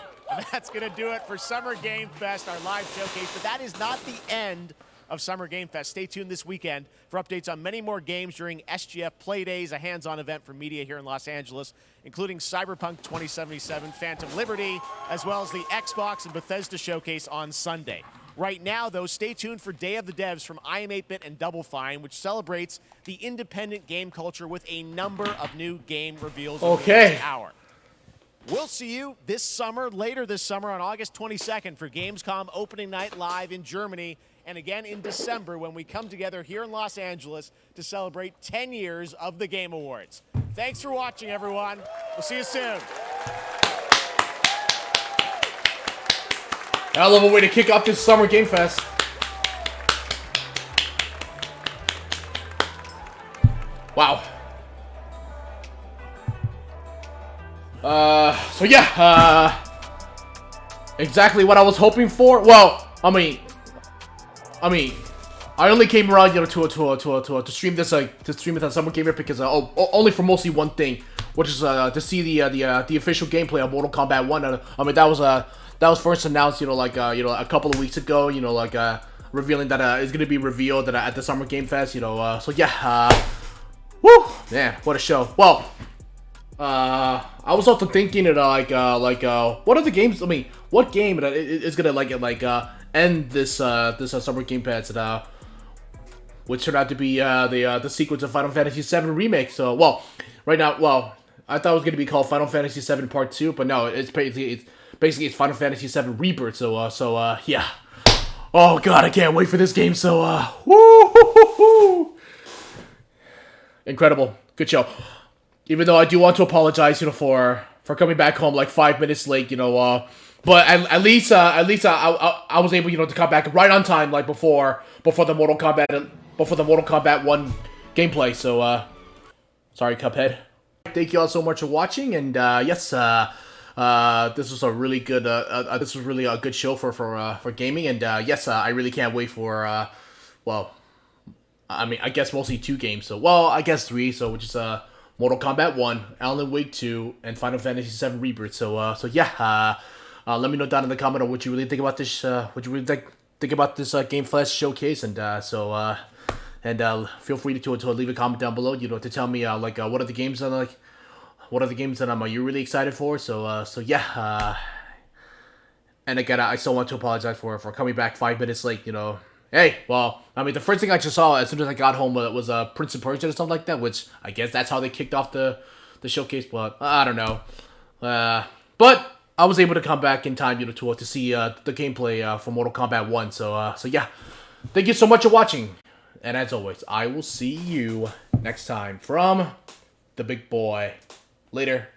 that's going to do it for Summer Game Fest, our live showcase. But that is not the end of Summer Game Fest. Stay tuned this weekend for updates on many more games during SGF Play Days, a hands-on event for media here in Los Angeles, including Cyberpunk 2077, Phantom Liberty, as well as the Xbox and Bethesda showcase on Sunday. Right now, though, stay tuned for Day of the Devs from I Am 8-Bit and Double Fine, which celebrates the independent game culture with a number of new game reveals over the next hour. We'll see you this summer, later this summer on August 22nd for Gamescom Opening Night Live in Germany, and again in December when we come together here in Los Angeles to celebrate 10 years of the Game Awards. Thanks for watching, everyone. We'll see you soon. I love a way to kick off this Summer Game Fest. Wow. So yeah, exactly what I was hoping for. Well, I mean, I only came around, you know, to stream this, to stream it on Summer Gamer because only for mostly one thing, which is to see the official gameplay of Mortal Kombat 1. I mean, that was first announced, you know, like a couple of weeks ago, you know, like revealing that it's gonna be revealed that at the Summer Game Fest, you know. So yeah, woo, man, what a show. Well, I was also thinking that what are the games? I mean, what game is gonna end this Summer Game Fest? Which turned out to be the sequel to Final Fantasy VII Remake. So, well, right now, well, I thought it was going to be called Final Fantasy VII Part 2, but no, it's basically Final Fantasy VII Rebirth. So, yeah. Oh god, I can't wait for this game. So, woo! Incredible, good show. Even though I do want to apologize, you know, for coming back home like 5 minutes late, you know. But at least I was able, you know, to come back right on time, like before the Mortal Kombat 1 gameplay. So, sorry, Cuphead. Thank you all so much for watching, and yes, this was a really good, this was really a good show for gaming, and yes, I really can't wait for, well, I mean, I guess mostly 2 games. So, well, I guess 3. So, which is Mortal Kombat 1, Alan Wake 2, and Final Fantasy VII Rebirth. So, yeah. Let me know down in the comment on what you really think about this. What you really think about this Game Flash showcase, and feel free to leave a comment down below. You know, to tell me what are the games that you're really excited for. So yeah. And again, I still want to apologize for coming back 5 minutes late. You know, hey, well, I mean, the first thing I just saw as soon as I got home was Prince of Persia or something like that, which I guess that's how they kicked off the showcase. But I don't know. But I was able to come back in time, you know, to see the gameplay for Mortal Kombat 1. So yeah, thank you so much for watching, and as always, I will see you next time from the Big Boy. Later.